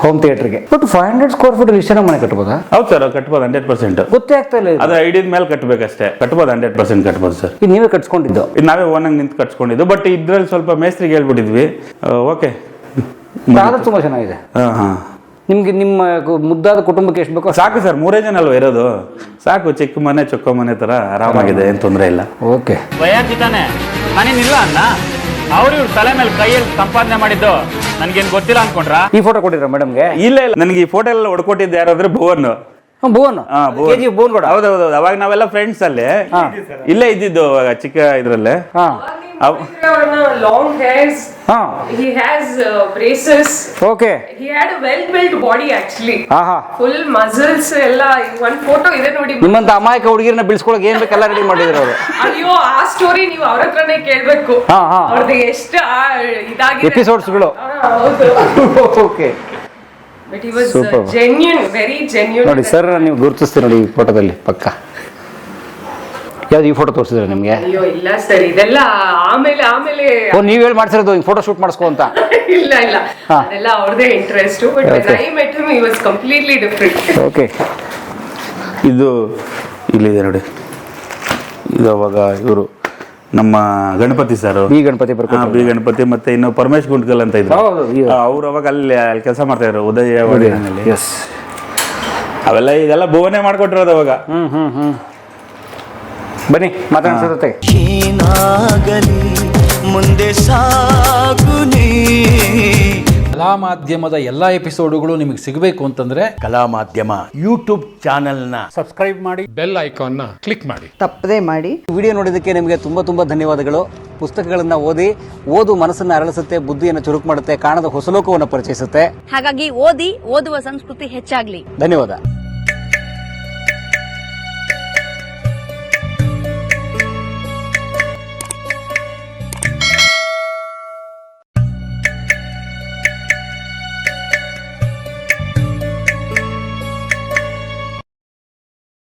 ಹೋಮ್ ಥಿಯೇಟ್ರಿಗೆ. ಬಟ್ 500 ಸ್ಕ್ವೇರ್ ಫೀಟ್ ಇಷ್ಟು ಚೆನ್ನಾಗಿ ಮನೆ ಕಟ್ಬೋದಾ? ಹೌದು ಸರ್, ಕಟ್ಬೋದು 100%. ಗೊತ್ತೇ ಆಗ್ತಾ ಇಲ್ಲ. ಅದು ಐಡಿಯದ ಮೇಲೆ ಕಟ್ಟಬೇಕಷ್ಟೇ, ಕಟ್ಬೋದು 100% ಕಟ್ಬೋದು ಸರ್. ಇದು ನೀವೇ ಕಟ್ಸ್ಕೊಂಡಿದ್ದು? ಇದು ನಾವೇ ಓನಾಗಿ ನಿಂತು ಕಟ್ಸ್ಕೊಂಡಿದ್ದು. ಬಟ್ ಇದ್ರಲ್ಲಿ ಸ್ವಲ್ಪ ಮೇಸ್ತ್ರಿಗೆ ಹೇಳ್ಬಿಟ್ಟಿದ್ವಿ. ಓಕೆ, ಅದು ತುಂಬ ಚೆನ್ನಾಗಿದೆ. ಹಾಂ. ನಿಮ್ಗೆ ನಿಮ್ಮ ಮುದ್ದಾದ ಕುಟುಂಬಕ್ಕೆ ಎಷ್ಟು ಬೇಕೋ ಸಾಕು ಸರ್, 3 ಜನ ಅಲ್ವಾ ಇರೋದು, ಸಾಕು. ಚಿಕ್ಕ ಮನೆ ಚೊಕ್ಕ ಮನೆ ತರ ಆರಾಮಾಗಿದೆ, ಏನು ತೊಂದರೆ ಇಲ್ಲ. ಓಕೆ, ವಯಾಜಿತಾನೆ ನಾನೇನಿಲ್ಲ ಅನ್ನ ಅವ್ರು ಇವ್ರ ತಲೆ ಮೇಲೆ ಕೈಯಲ್ಲಿ ಸಂಪಾದನೆ ಮಾಡಿದ್ದು ನನ್ಗೇನ್ ಗೊತ್ತಿಲ್ಲ ಅನ್ಕೊಂಡ್ರ? ಈ ಫೋಟೋ ಕೊಟ್ಟಿರ ಮೇಡಮ್ಗೆ? ಇಲ್ಲ ಇಲ್ಲ, ನನಗೆ ಈ ಫೋಟೋ ಎಲ್ಲ ಹೊಡ್ಕೊಟ್ಟಿದ್ದು ಯಾರಾದ್ರೆ ಭುವನ್. ಭುವನ್ ಕೂಡ? ಹೌದೌದು, ಅವಾಗ ನಾವೆಲ್ಲ ಫ್ರೆಂಡ್ಸ್ ಅಲ್ಲಿ ಇಲ್ಲೇ ಇದ್ದಿದ್ದು ಚಿಕ್ಕ ಇದ್ರಲ್ಲೇ. Long hairs. He has braces. Okay. He had a well-built body actually. Full muscles ಎಲ್ಲ. one photo ಇದೆ ನೋಡಿ. ನಿಮ್ಮಂತ ಅಮಾಯಕ ಹುಡುಗಿರನ್ನ ಬಿಡಿಸ್ಕೊಳಕ್ಕೆ ಏನ್ ಬೇಕೆಲ್ಲ ರೆಡಿ ಮಾಡಿದ್ರು ಅವರು. ಅಯ್ಯೋ, ಆ ಸ್ಟೋರಿ ನೀವು ಅವ್ರ ಹತ್ರನೇ ಕೇಳ್ಬೇಕು. ಅವ್ರದ್ದು ಎಷ್ಟು ಇದಾಗಿದೆ ಎಪಿಸೋಡ್ಸ್ಗಳು. ಹೌದು. Okay. But he was genuine, very genuine. ನೋಡಿ ಸರ್, ನೀವು ಗುರುತಿಸ್ತೀರಿ ನೋಡಿ ಈ ಫೋಟೋದಲ್ಲಿ ಪಕ್ಕ. ಯಾವ್ದು ಈ ಫೋಟೋ ತೋರಿಸಿದ್ರೆ ನಿಮ್ಗೆ? ಅಯ್ಯೋ ಇಲ್ಲ ಸರ್, ಇದೆಲ್ಲ ಆಮೇಲೆ ನೀವ್ ಹೇಳಿ ಮಾಡ್ಸಿರೋದು ಫೋಟೋ ಶೂಟ್ ಮಾಡಿಸ್ಕೊ ಅಂತ? ಇಲ್ಲ ಅದೆಲ್ಲ ಅವ್ರದೇ interest. But when I met him he was completely different. Okay. ಇದು ಇಲ್ಲಿದೆ ನೋಡಿ, ಇದು ಅವಾಗ ಇವರು ನಮ್ಮ ಗಣಪತಿ ಸರ್, ಬಿ ಗಣಪತಿ ಮತ್ತೆ ಇನ್ನು ಪರಮೇಶ್ ಗುಂಟ್ಕಲ್ ಅಂತ ಇದ್ರು, ಅವ್ರು ಅವಾಗ ಅಲ್ಲಿ ಕೆಲಸ ಮಾಡ್ತಾ ಇದ್ರು ಉದಯವಾಣಿಯಲ್ಲಿ. ಅವೆಲ್ಲ ಇದೆಲ್ಲ ಭುವನೇ ಮಾಡ್ಕೊಟ್ಟಿರೋದು ಅವಾಗ. ಬನ್ನಿ ಮಾತಾಡ್ಸೋದತ್ತೆ. ಏನಾಗಲಿ ಮುಂದೆ ಸಾಗುನಿ. ಕಲಾ ಮಾಧ್ಯಮದ ಎಲ್ಲಾ ಎಪಿಸೋಡುಗಳು ನಿಮಗೆ ಸಿಗಬೇಕು ಅಂತಂದ್ರೆ ಕಲಾ ಮಾಧ್ಯಮ ಯೂಟ್ಯೂಬ್ ಚಾನೆಲ್ನ ಸಬ್ಸ್ಕ್ರೈಬ್ ಮಾಡಿ, ಬೆಲ್ ಐಕಾನ್ನ ಕ್ಲಿಕ್ ಮಾಡಿ, ತಪ್ಪದೇ ಮಾಡಿ. ವಿಡಿಯೋ ನೋಡಿದ್ದಕ್ಕೆ ನಿಮಗೆ ತುಂಬ ಧನ್ಯವಾದಗಳು. ಪುಸ್ತಕಗಳನ್ನು ಓದು ಮನಸ್ಸನ್ನು ಅರಳಿಸುತ್ತೆ, ಬುದ್ಧಿಯನ್ನು ಚುರುಕು ಮಾಡುತ್ತೆ, ಕಾಣದ ಹೊಸಲೋಕವನ್ನು ಪರಿಚಯಿಸುತ್ತೆ. ಹಾಗಾಗಿ ಓದುವ ಸಂಸ್ಕೃತಿ ಹೆಚ್ಚಾಗ್ಲಿ. ಧನ್ಯವಾದ.